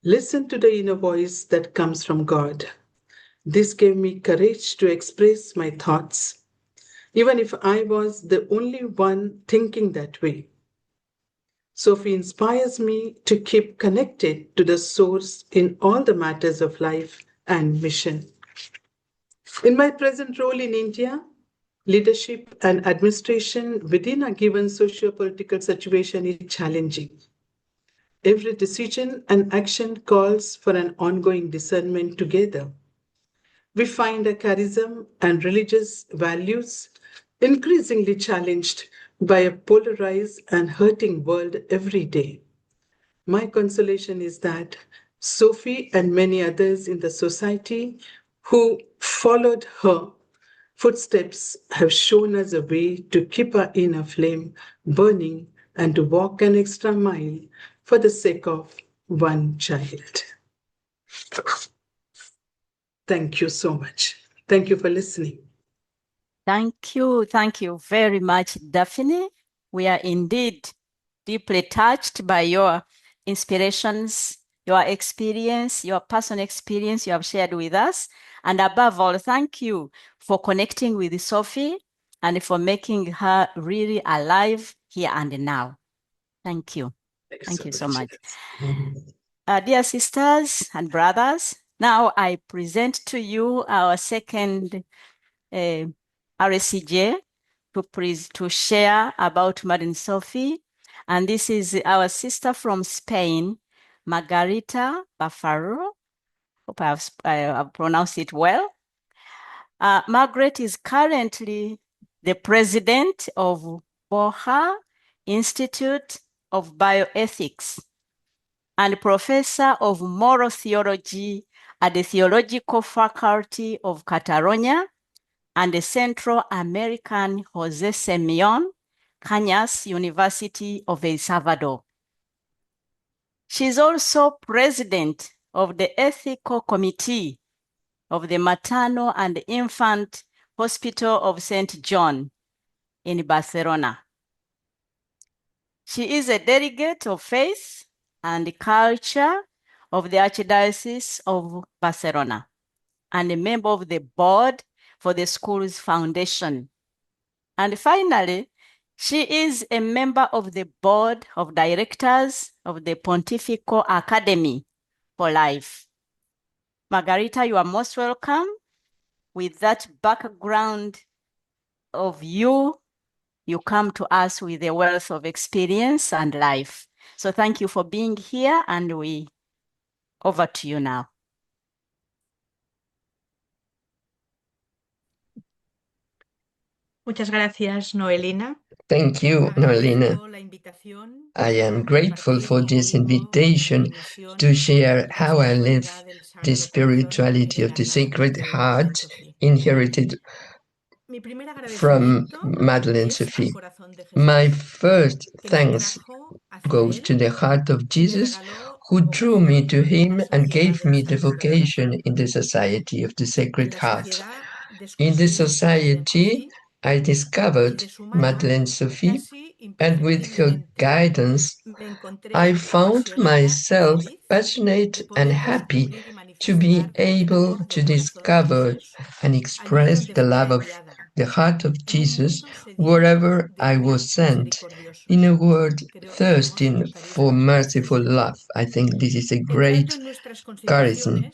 "Listen to the inner voice that comes from God." This gave me courage to express my thoughts, even if I was the only one thinking that way. Sophie inspires me to keep connected to the source in all the matters of life and mission. In my present role in India, leadership and administration within a given socio-political situation is challenging. Every decision and action calls for an ongoing discernment together. We find a charism and religious values increasingly challenged by a polarized and hurting world every day. My consolation is that Sophie and many others in the society who followed her footsteps have shown us a way to keep our inner flame burning and to walk an extra mile for the sake of one child. Thank you so much. Thank you for listening. Thank you very much, Daphne. We are indeed deeply touched by your inspirations, your experience, your personal experience you have shared with us. And above all, thank you for connecting with Sophie and for making her really alive here and now. Thank you. Thank you so much. Dear sisters and brothers, now I present to you our second rscj to share about Madeleine Sophie. And this is our sister from Spain, Margarita BOFARULL. Hope I have pronounced it well. Margaret is currently the president of BOHA Institute of Bioethics and professor of moral theology at the Theological Faculty of Catalonia and the Central American Jose Simeon Cañas University of El Salvador. She is also president of the Ethical Committee of the Maternal and Infant Hospital of St. John in Barcelona. She is a delegate of faith and culture of the Archdiocese of Barcelona and a member of the board for the school's foundation. And finally, she is a member of the board of directors of the Pontifical Academy for Life. Margarita, you are most welcome. With that background of you come to us with a wealth of experience and life. So thank you for being here, and over to you now. Muchas gracias, Noelina. Thank you, Noelina. I am grateful for this invitation to share how I live the spirituality of the Sacred Heart inherited from Madeleine-Sophie. My first thanks goes to the heart of Jesus, who drew me to him and gave me the vocation in the Society of the Sacred Heart. In the society, I discovered Madeleine-Sophie, and with her guidance, I found myself passionate and happy to be able to discover and express the love of the heart of Jesus wherever I was sent. In a word, thirsting for merciful love. I think this is a great charism.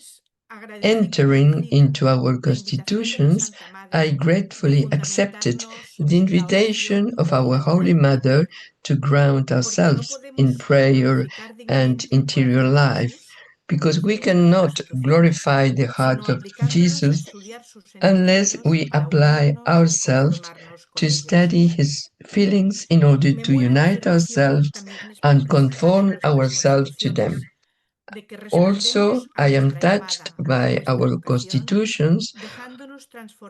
entering into our constitutions, I gratefully accepted the invitation of our Holy Mother to ground ourselves in prayer and interior life, because we cannot glorify the heart of Jesus unless we apply ourselves to study his feelings in order to unite ourselves and conform ourselves to them. Also, I am touched by our constitutions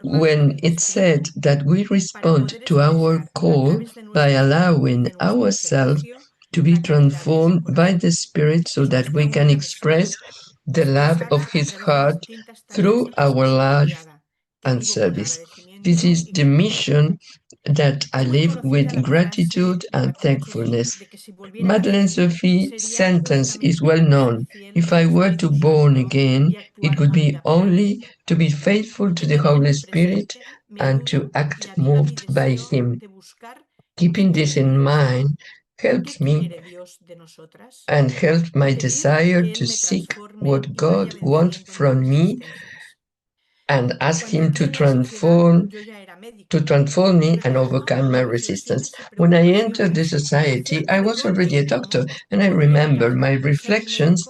when it said that we respond to our call by allowing ourselves to be transformed by the Spirit so that we can express the love of his heart through our life and service. This is the mission that I live with gratitude and thankfulness. Madeleine-Sophie's sentence is well known. If I were to born again, it would be only to be faithful to the Holy Spirit and to act moved by him. Keeping this in mind helps me and helps my desire to seek what God wants from me and ask him to transform me and overcome my resistance. When I entered the society, I was already a doctor, and I remember my reflections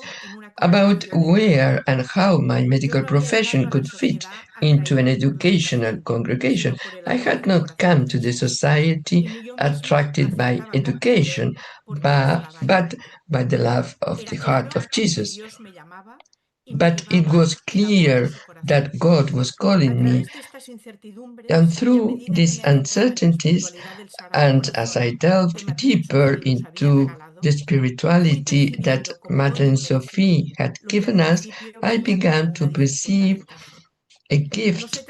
about where and how my medical profession could fit into an educational congregation. I had not come to the society attracted by education, but by the love of the heart of Jesus. But it was clear that God was calling me. And through these uncertainties, and as I delved deeper into the spirituality that Madeleine-Sophie had given us, I began to perceive a gift.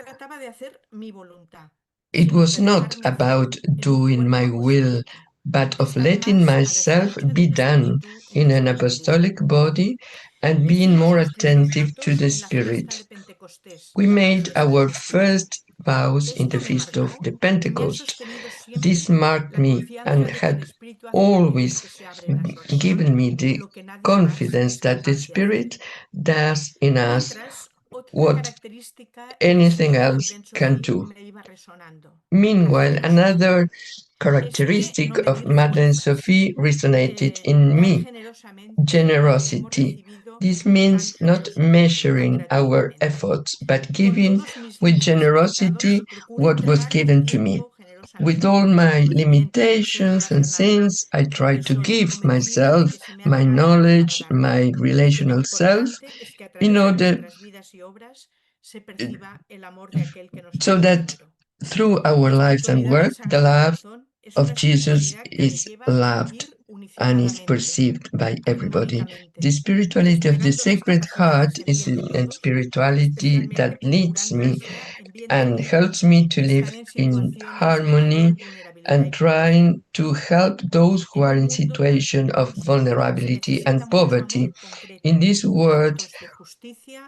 It was not about doing my will, but of letting myself be done in an apostolic body and being more attentive to the Spirit. We made our first vows in the feast of the Pentecost. This marked me and had always given me the confidence that the Spirit does in us what anything else can do. Meanwhile, another characteristic of Madeleine-Sophie resonated in me: generosity. This means not measuring our efforts, but giving with generosity what was given to me. With all my limitations and sins, I try to give myself, my knowledge, my relational self, in order so that through our lives and work, the love of Jesus is loved and is perceived by everybody. The spirituality of the Sacred Heart is a spirituality that leads me and helps me to live in harmony and trying to help those who are in situation of vulnerability and poverty. In this world,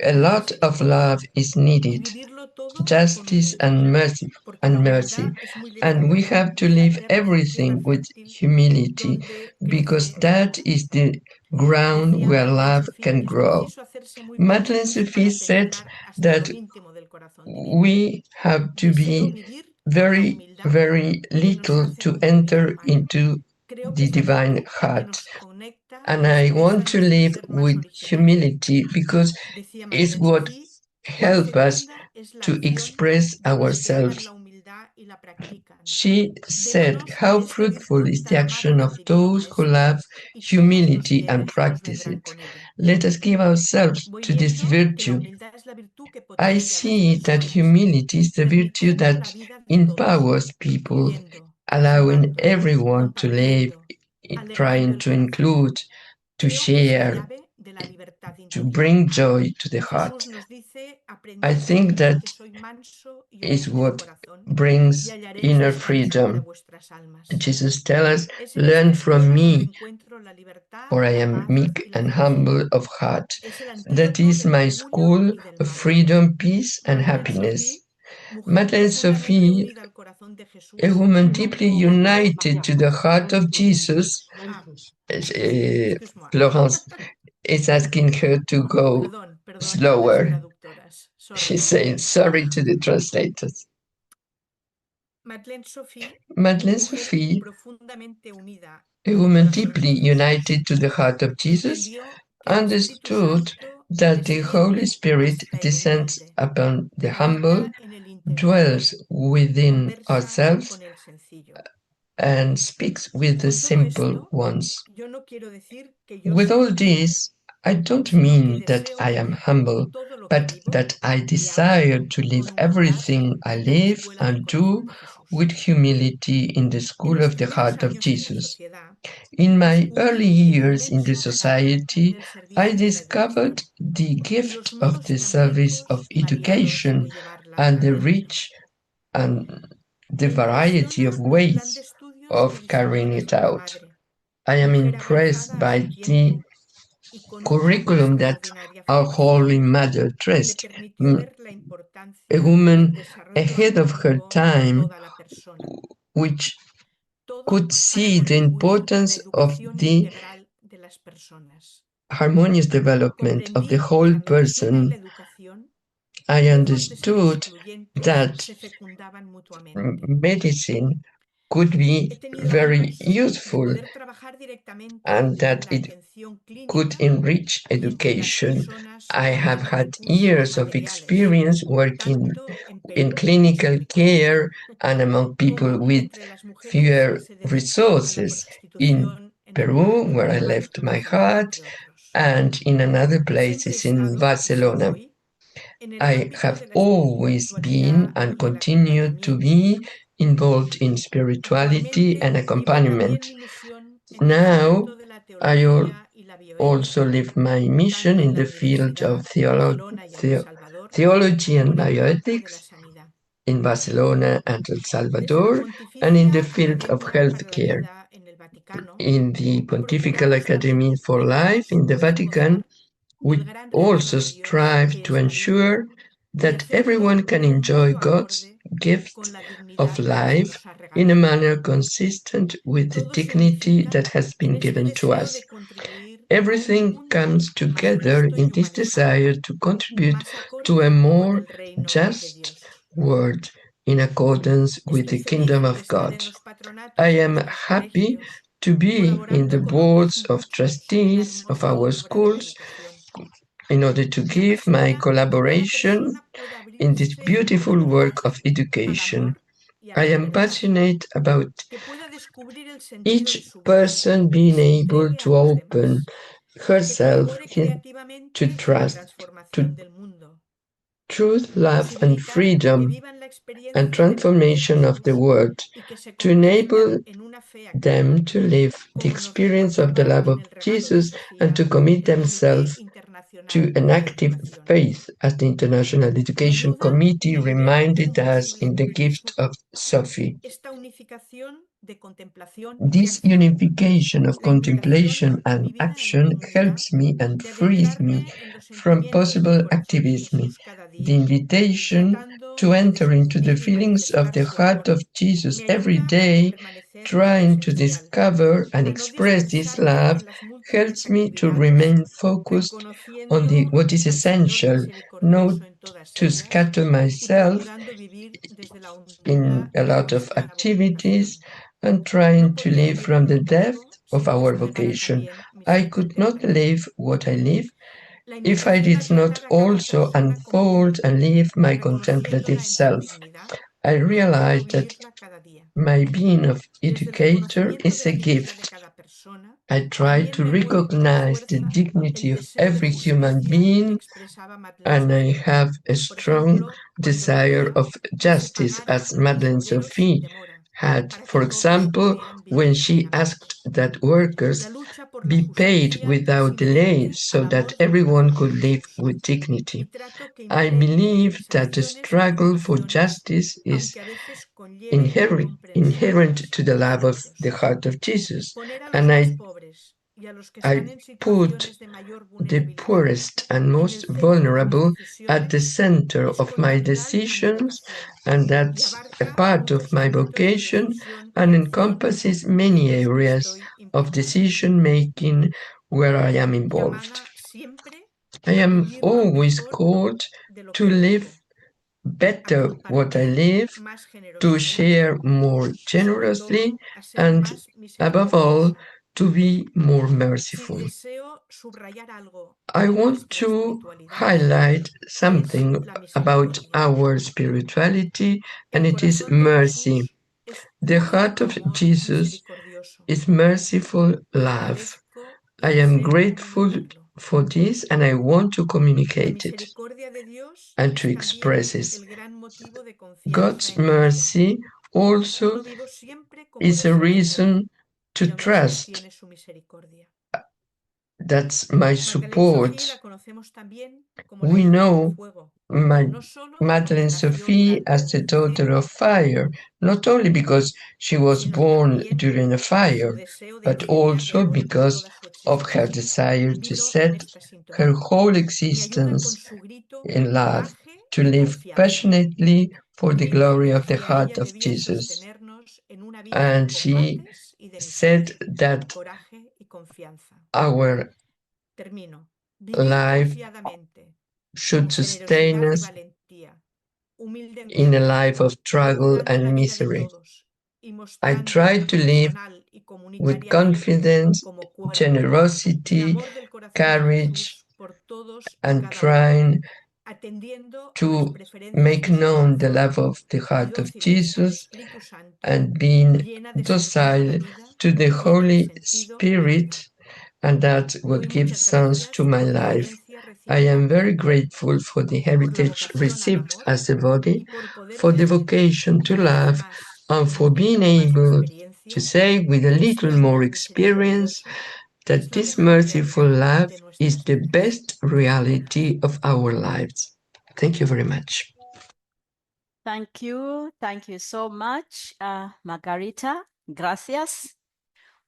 a lot of love is needed, justice and mercy, and we have to live everything with humility, because that is the ground where love can grow. Madeleine-Sophie said that we have to be very, very little to enter into the divine heart. And I want to live with humility because it's what helps us to express ourselves. She said, "How fruitful is the action of those who love humility and practice it. Let us give ourselves to this virtue." I see that humility is the virtue that empowers people, allowing everyone to live, trying to include, to share, to bring joy to the heart. I think that is what brings inner freedom. Jesus tells us, "Learn from me, for I am meek and humble of heart." That is my school of freedom, peace, and happiness. Madeleine-Sophie, a woman deeply united to the heart of Jesus, Florence is asking her to go slower. She's saying sorry to the translators. Madeleine Sophie, a woman deeply united to the heart of Jesus, understood that the Holy Spirit descends upon the humble, dwells within ourselves, and speaks with the simple ones. With all this, I don't mean that I am humble, but that I desire to live everything I live and do with humility in the school of the heart of Jesus. In my early years in the society, I discovered the gift of the service of education and the rich and the variety of ways of carrying it out. I am impressed by the curriculum that our Holy Mother dressed, a woman ahead of her time, which could see the importance of the harmonious development of the whole person. I understood that medicine could be very useful and that it could enrich education. I have had years of experience working in clinical care and among people with fewer resources in Peru, where I left my heart, and in another places in Barcelona. I have always been and continue to be involved in spirituality and accompaniment. Now, I also live my mission in the field of theology and bioethics in Barcelona and El Salvador, and in the field of healthcare. In the Pontifical Academy for Life in the Vatican, we also strive to ensure that everyone can enjoy God's gift of life in a manner consistent with the dignity that has been given to us. Everything comes together in this desire to contribute to a more just world in accordance with the kingdom of God. I am happy to be in the boards of trustees of our schools in order to give my collaboration in this beautiful work of education. I am passionate about each person being able to open herself to trust, to truth, love, and freedom, and transformation of the world, to enable them to live the experience of the love of Jesus and to commit themselves to an active faith, as the International Education Committee reminded us in the gift of Sophie. This unification of contemplation and action helps me and frees me from possible activism. The invitation to enter into the feelings of the heart of Jesus every day, trying to discover and express this love, helps me to remain focused on what is essential, not to scatter myself in a lot of activities and trying to live from the depth of our vocation. I could not live what I live if I did not also unfold and live my contemplative self. I realized that my being of educator is a gift. I try to recognize the dignity of every human being, and I have a strong desire of justice, as Madeleine Sophie had, for example, when she asked that workers be paid without delay so that everyone could live with dignity. I believe that the struggle for justice is inherent to the love of the heart of Jesus, and I put the poorest and most vulnerable at the center of my decisions, and that's a part of my vocation and encompasses many areas of decision making where I am involved. I am always called to live better what I live, to share more generously, and above all, to be more merciful. I want to highlight something about our spirituality, and it is mercy. The heart of Jesus is merciful love. I am grateful for this, and I want to communicate it and to express it. God's mercy also is a reason to trust. That's my support. We know Madeleine-Sophie as the daughter of fire, not only because she was born during a fire, but also because of her desire to set her whole existence in love, to live passionately for the glory of the heart of Jesus. And she said that our life should sustain us in a life of struggle and misery. I try to live with confidence, generosity, courage, and trying to make known the love of the heart of Jesus and being docile to the Holy Spirit, and that's what gives sense to my life. I am very grateful for the heritage received as a body, for the vocation to love, and for being able to say with a little more experience that this merciful love is the best reality of our lives. Thank you very much. Thank you so much, Margarita. Gracias.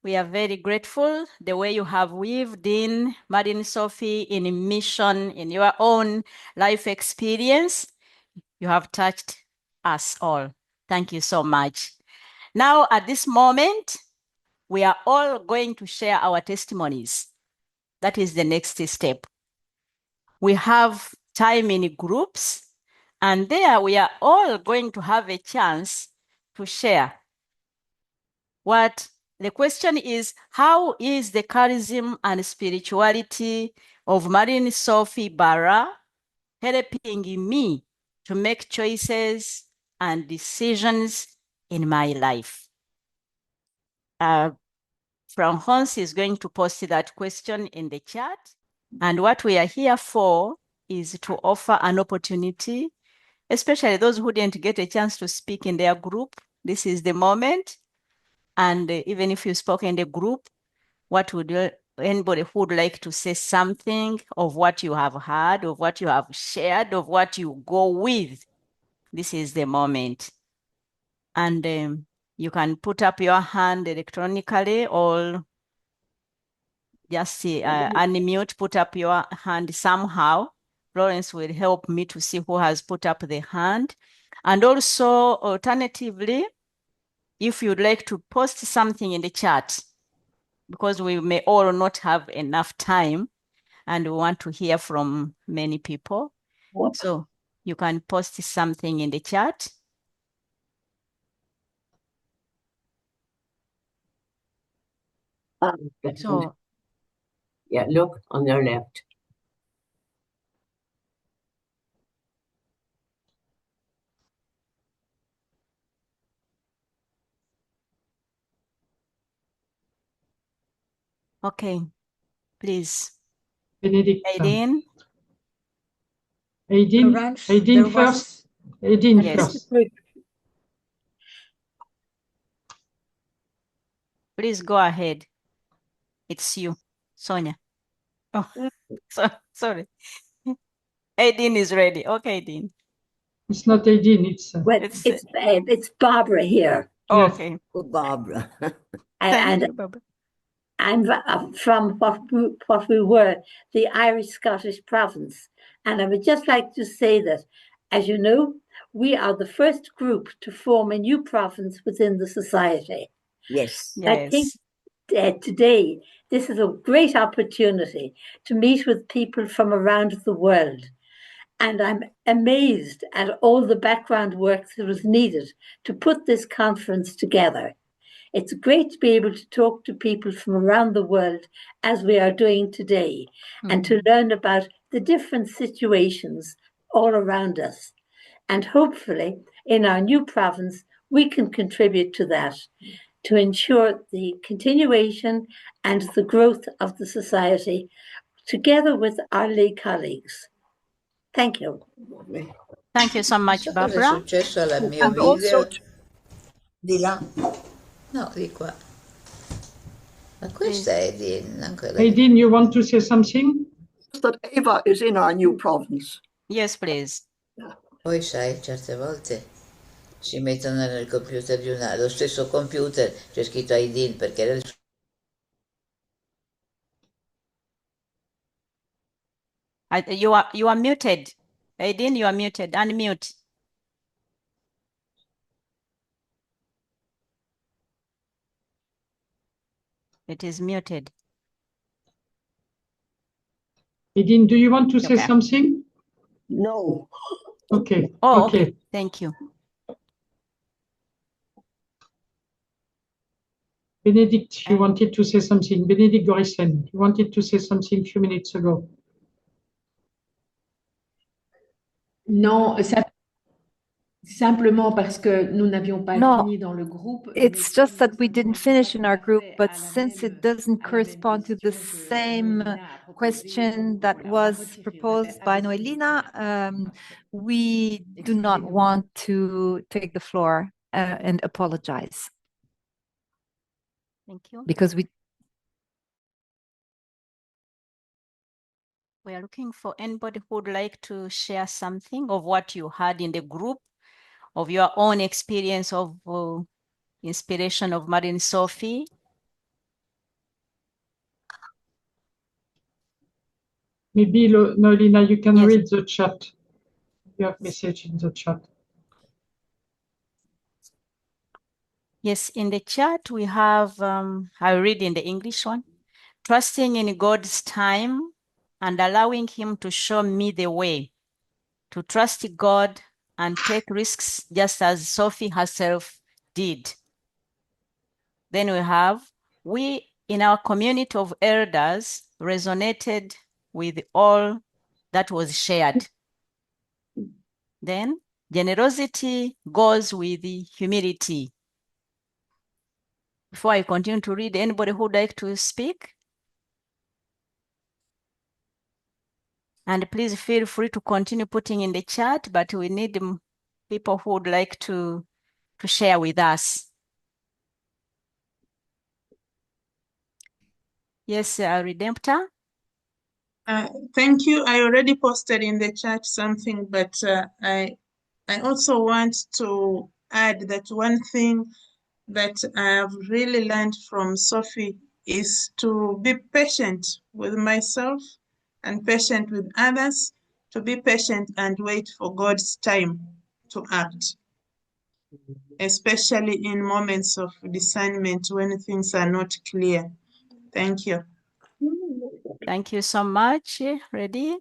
We are very grateful the way you have weaved in Madeleine-Sophie in mission, in your own life experience. You have touched us all. Thank you so much. Now, at this moment, we are all going to share our testimonies. That is the next step. We have time in groups, and there we are all going to have a chance to share. The question is, how is the charism and spirituality of Madeleine-Sophie BARAT helping me to make choices and decisions in my life? Francis is going to post that question in the chat. And what we are here for is to offer an opportunity, especially those who didn't get a chance to speak in their group. This is the moment. And even if you spoke in the group, what would anybody who would like to say something of what you have heard, of what you have shared, of what you go with? This is the moment. And you can put up your hand electronically or just unmute, put up your hand somehow. Florence will help me to see who has put up the hand. And also, alternatively, if you'd like to post something in the chat, because we may all not have enough time and we want to hear from many people. So you can post something in the chat. So, yeah, look on your left. okay, please. Benedict. Aideen? Aideen first. Aideen Yes. first. Please go ahead. It's you, Sonia. Oh, sorry. Aideen is ready. Okay, Aideen. It's not Aideen, it's... Well, it's Barbara here. Oh, Yes. okay. Oh, Barbara. Thank you, Barbara. I'm from what we were, the Irish-Scottish province. And I would just like to say that, as you know, we are the first group to form a new province within the society. Yes. I think today, this is a great opportunity to meet with people from around the world. And I'm amazed at all the background work that was needed to put this conference together. It's great to be able to talk to people from around the world as we are doing today, and to learn about the different situations all around us. And hopefully, in our new province, we can contribute to that, to ensure the continuation and the growth of the society, together with our lay colleagues. Thank you. Thank you so much, Cosa è Barbara. successo al mio And video? also, Di là? No, di qua. Ma questa è di... Aideen, you want to say something? That Eva is in our new province. Yes, please. Poi sai, certe volte si mettono nel computer di lo stesso computer, c'è scritto Aideen perché era il You are muted. Aideen, you are muted. Unmute. It is muted. Aideen, do you want to say Okay. something? No. Okay. Oh, Okay. okay. Thank you. Benedict, you wanted to say something. Benedict Gorissen, you wanted to say something a few minutes ago. Non, simplement parce que nous n'avions pas fini dans le groupe. It's just that we didn't finish in our group, but since it doesn't correspond to the same question that was proposed by Noelina, we do not want to take the floor and apologize. Thank you. Because we are looking for anybody who would like to share something of what you had in the group, of your own experience of inspiration of Madeline Sophie. Maybe, Noelina, you can read the chat. You have message in the chat. Yes, in the chat we have, I'll read in the English one. Trusting in God's time and allowing Him to show me the way. To trust God and take risks just as Sophie herself did. Then we have, we in our community of elders resonated with all that was shared. Then generosity goes with the humility. Before I continue to read, anybody who would like to speak? And please feel free to continue putting in the chat, but we need people who would like to share with us. Yes, Redemptor. Thank you. I already posted in the chat something, but I also want to add that one thing that I have really learned from Sophie is to be patient with myself and patient with others, to be patient and wait for God's time to act, especially in moments of discernment when things are not clear. Thank you. Thank you so much. Ready?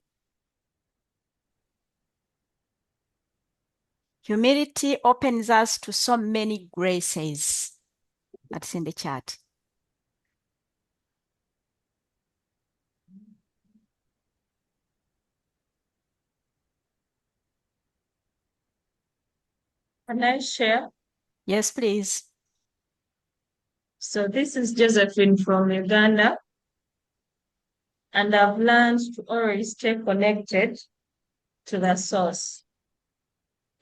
Humility opens us to so many graces. That's in the chat. Can I share? Yes, please. So this is Josephine from Uganda. And I've learned to always stay connected to the source.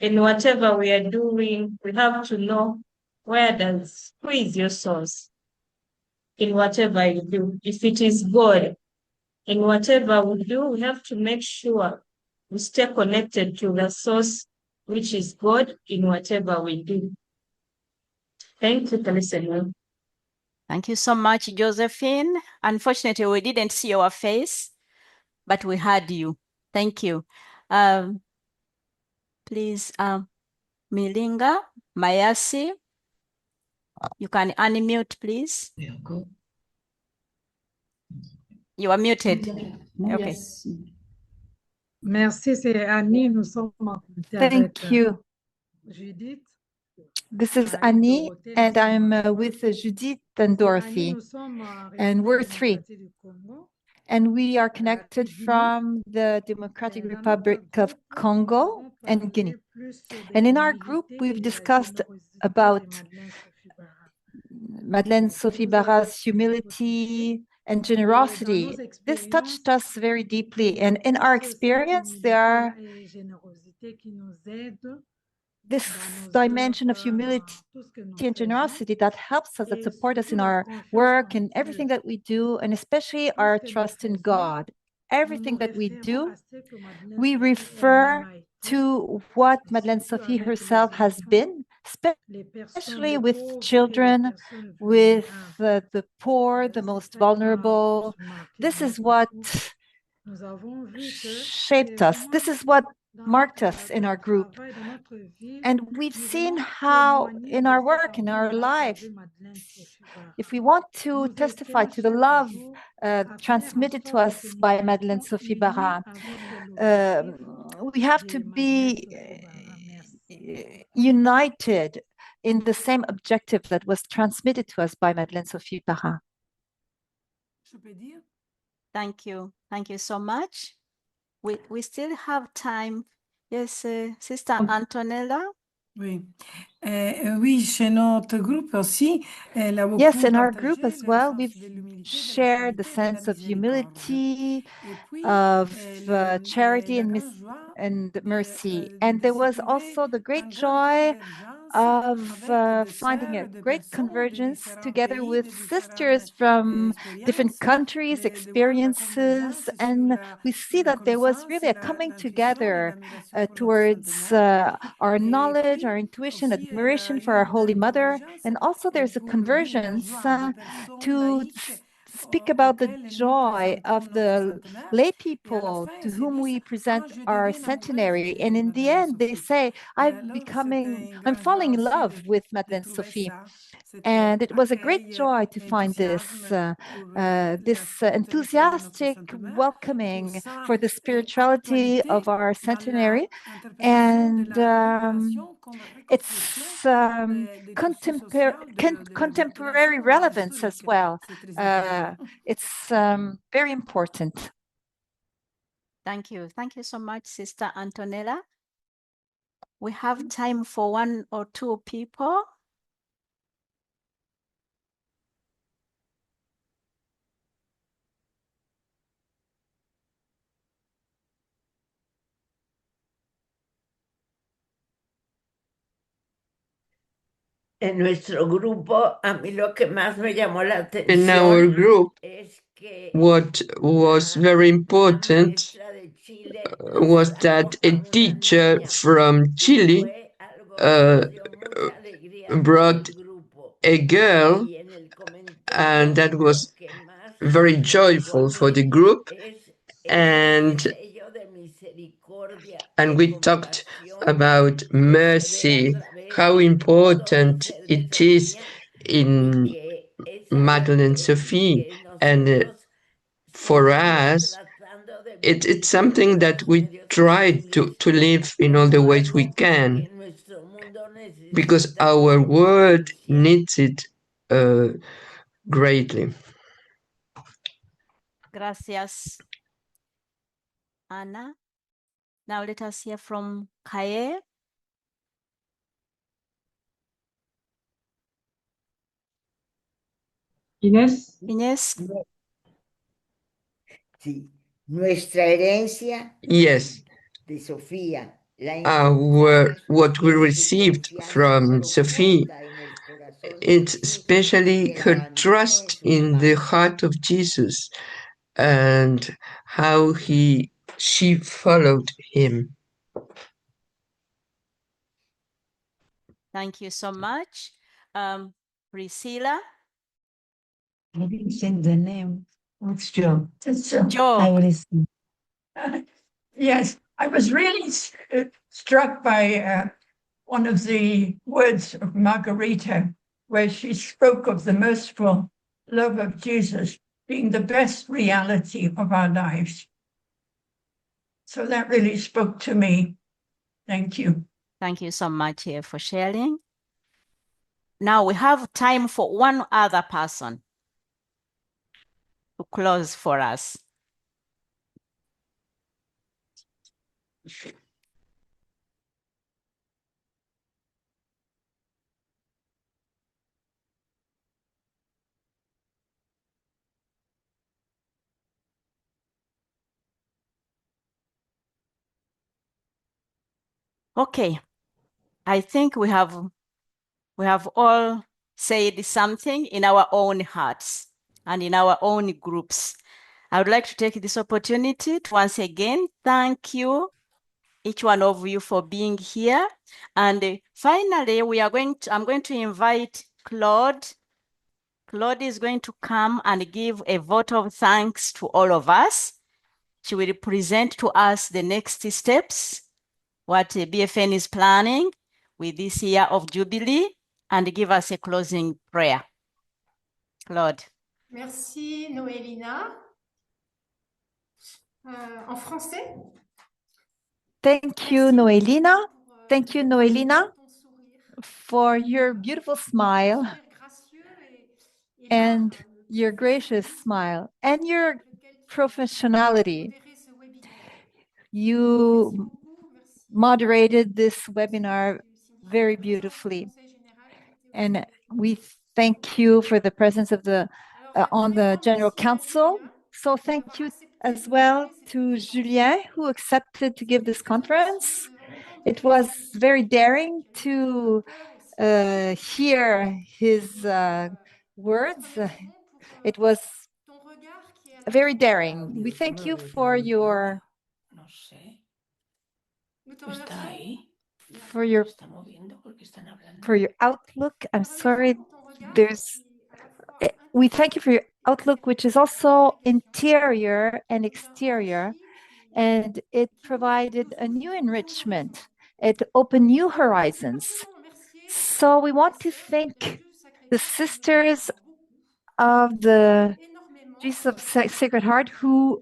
In whatever we are doing, we have to know who is your source? In whatever you do, if it is God, in whatever we do, we have to make sure we stay connected to the source, which is God, in whatever we do. Thank you for listening. Thank you so much, Josephine. Unfortunately, we didn't see your face, but we heard you. Thank you. Please, Milinga Mayasi, you can unmute, please. You are muted. Okay. Yes. Merci, c'est Annie. Nous sommes en comité avec Thank you. Judith. This is Annie, and I'm with Judith and Dorothy, and we're three. And we are connected from the Democratic Republic of Congo and Guinea. And in our group, we've discussed about Madeleine-Sophie Barat's humility and generosity. This touched us very deeply. And in our experience, there are this dimension of humility and generosity that helps us, that support us in our work and everything that we do, and especially our trust in God. Everything that we do, we refer to what Madeleine-Sophie herself has been, especially with children, with the poor, the most vulnerable. This is what shaped us. This is what marked us in our group. And we've seen how in our work, in our life, if we want to testify to the love transmitted to us by Madeleine-Sophie Barat, we have to be united in the same objective that was transmitted to us by Madeleine-Sophie Barat. Thank you. Thank you so much. We still have time. Yes, Sister Antonella. Oui. Oui, chez notre groupe aussi, elle a beaucoup Yes, in our group partagé as le well, sens we've de l'humilité, de la shared the charité et de la sense of miséricorde. humility, Et puis, of charity la and, grande joie and mercy. de And there se was trouver also the en great grande joy convergence of avec des finding a sœurs, des great personnes de convergence différents together pays, with de différentes sisters from different expériences, countries, de voir la experiences, convergence sur and we see la that there was connaissance, really a coming l'intuition et together l'admiration pour notre towards Sainte Mère. our Et knowledge, puis, our intuition, aussi, il y admiration a for eu our une Holy Mother, convergence and also there's a pour dire la convergence joie des personnes to laïques speak about the auxquelles nous joy présentons of notre the centenaire. lay Et à la people fin, to ils se whom we disent, present ah, je our deviens amoureuse centenary. And de in the end, they Madeleine-Sophie. say, Alors, c'était une I'm grande joie falling in aussi love with de trouver Madeleine-Sophie. ça, cet And it was a great accueil, joy to find this, enthousiasme pour la this spiritualité de notre enthusiastic centenaire. Pour welcoming ça, for the spirituality actualité of our dans centenary. l'interprétation de And la révélation comme reconstruction it's des tissus sociaux de la contemporary population dans relevance as l'historique. well. C'est très important. It's very important. Thank you. Thank you so much, Sister Antonella. We have time for one or two people. En nuestro grupo, a mí lo que más me llamó la atención In our group, es que what was very important was that a teacher from Chile brought a girl, and that was very joyful for the group. And we talked about mercy, how important it is in Madeleine-Sophie. And for us, it's something that we try to live in all the ways we can, because our world needs it greatly. Gracias, Anna. Now let us hear from Kaye. Inés. Inés. Sí. Nuestra herencia Yes. de Sofía, what we received from Sophie, it's especially her trust in the heart of Jesus and how she followed him. Thank you so much. Priscilla. I didn't send the name. What's Joe? Joe. I will listen. Yes, I was really struck by one of the words of Margarita, where she spoke of the merciful love of Jesus being the best reality of our lives. So that really spoke to me. Thank you. Thank you so much for sharing. Now we have time for one other person to close for us. Okay, I think we have all said something in our own hearts and in our own groups. I would like to take this opportunity to once again thank you, each one of you, for being here. And finally, I'm going to invite Claude. Claude is going to come and give a vote of thanks to all of us. She will present to us the next steps, what BFN is planning with this year of Jubilee, and give us a closing prayer. Claude. Merci, Noélina. En français? Thank you, Noélina. Thank you, Noélina, for your beautiful smile and your gracious smile and your professionality. You moderated this webinar very beautifully. And we thank you for the presence of the on the General Council. So thank you as well to Julien, who accepted to give this conference. It was very daring to hear his words. It was very daring. We thank you for your outlook. I'm sorry, we thank you for your outlook, which is also interior and exterior, and it provided a new enrichment. It opened new horizons. So we want to thank the sisters of the Jesus of Sacred Heart who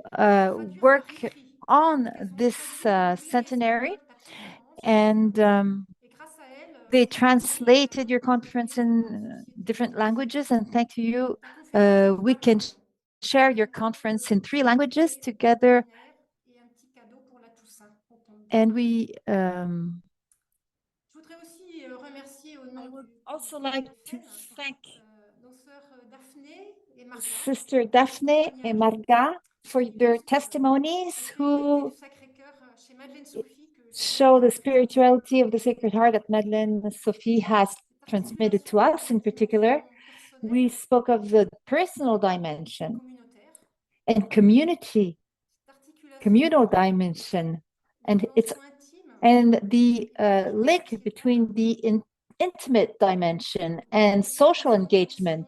work on this centenary, and they translated your conference in different languages, and thank you. We can share your conference in 3 languages together. And I would also like to thank Sister Daphne and Marga for their testimonies, who show the spirituality of the Sacred Heart that Madeleine-Sophie has transmitted to us. In particular, we spoke of the personal dimension and communal dimension, and the link between the intimate dimension and social engagement,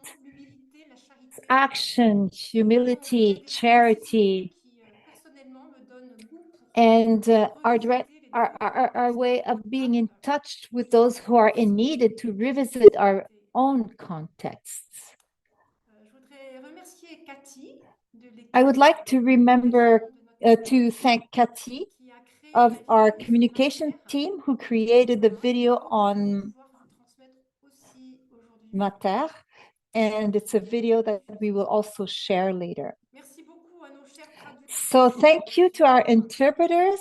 action, humility, charity, and our way of being in touch with those who are in need, and to revisit our own contexts. I would like to thank Cathy of our communication team, who created the video on Mater, and it's a video that we will also share later. So thank you to our interpreters.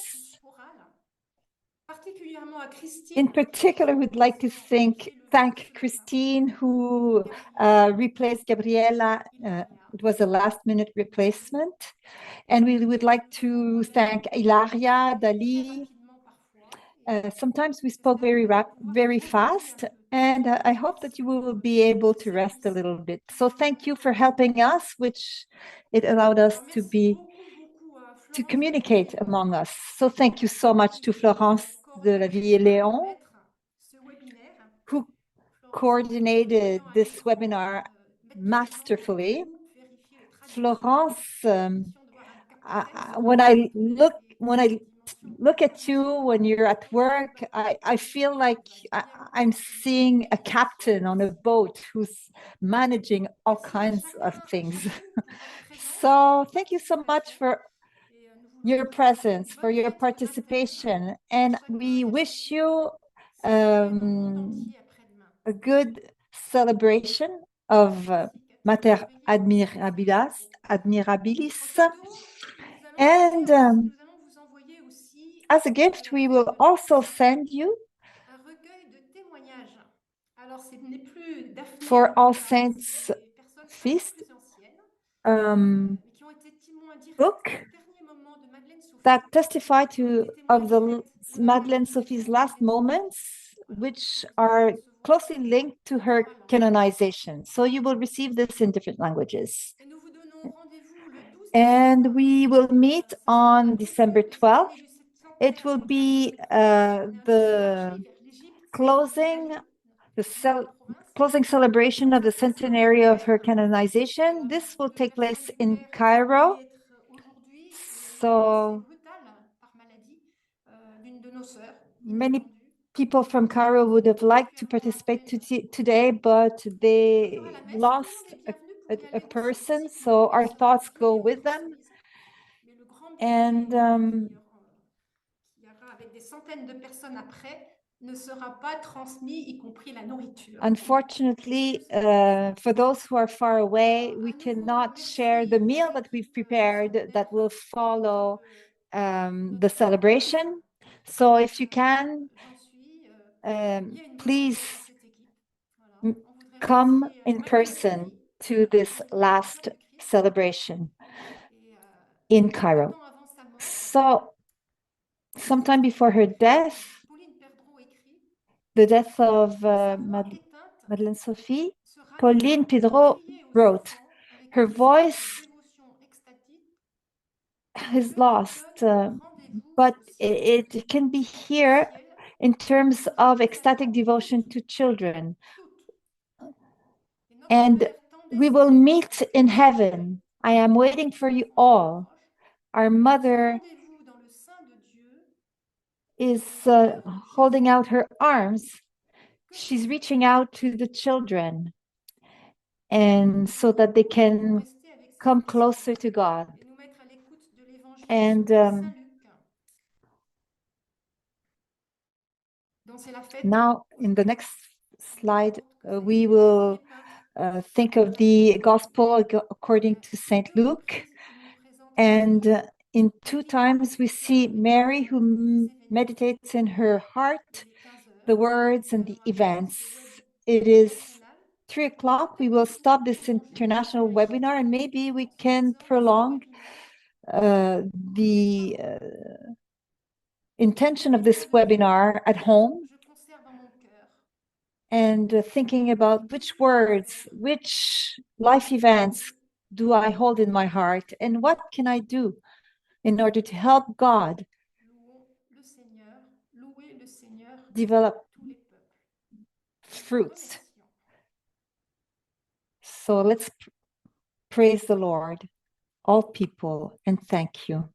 In particular, we'd like to thank Christine, who replaced Gabriela. It was a last-minute replacement. And we would like to thank Ilaria, Dali. Sometimes we spoke very fast, and I hope that you will be able to rest a little bit. So thank you for helping us, which it allowed us to communicate among us. So thank you so much to Florence de la Vie-et-Léon, who coordinated this webinar masterfully. Florence, when I look at you when you're at work, I feel like I'm seeing a captain on a boat who's managing all kinds of things. So thank you so much for your presence, for your participation, and we wish you a good celebration of Mater Admirabilis. And as a gift, we will also send you for All Saints Feast book that testify of the Madeleine Sophie's last moments, which are closely linked to her canonization. So you will receive this in different languages. And we will meet on December 12th. It will be the closing celebration of the centenary of her canonization. This will take place in Cairo. So many people from Cairo would have liked to participate today, but they lost a person. So our thoughts go with them. And unfortunately, for those who are far away, we cannot share the meal that we've prepared that will follow the celebration. So if you can, please come in person to this last celebration in Cairo. So sometime before her death, the death of Madeleine Sophie, Pauline Pedro wrote, "Her voice is lost, but it can be here in terms of ecstatic devotion to children. And we will meet in heaven. I am waiting for you all. Our mother is holding out her arms. She's reaching out to the children, and so that they can come closer to God." And now in the next slide, we will think of the Gospel according to Saint Luke. And in 2 times we see Mary who meditates in her heart the words and the events. It is 3 o'clock. We will stop this international webinar, and maybe we can prolong the intention of this webinar at home, and thinking about which words, which life events do I hold in my heart, and what can I do in order to help God develop fruits. So let's praise the Lord, all people, and thank you.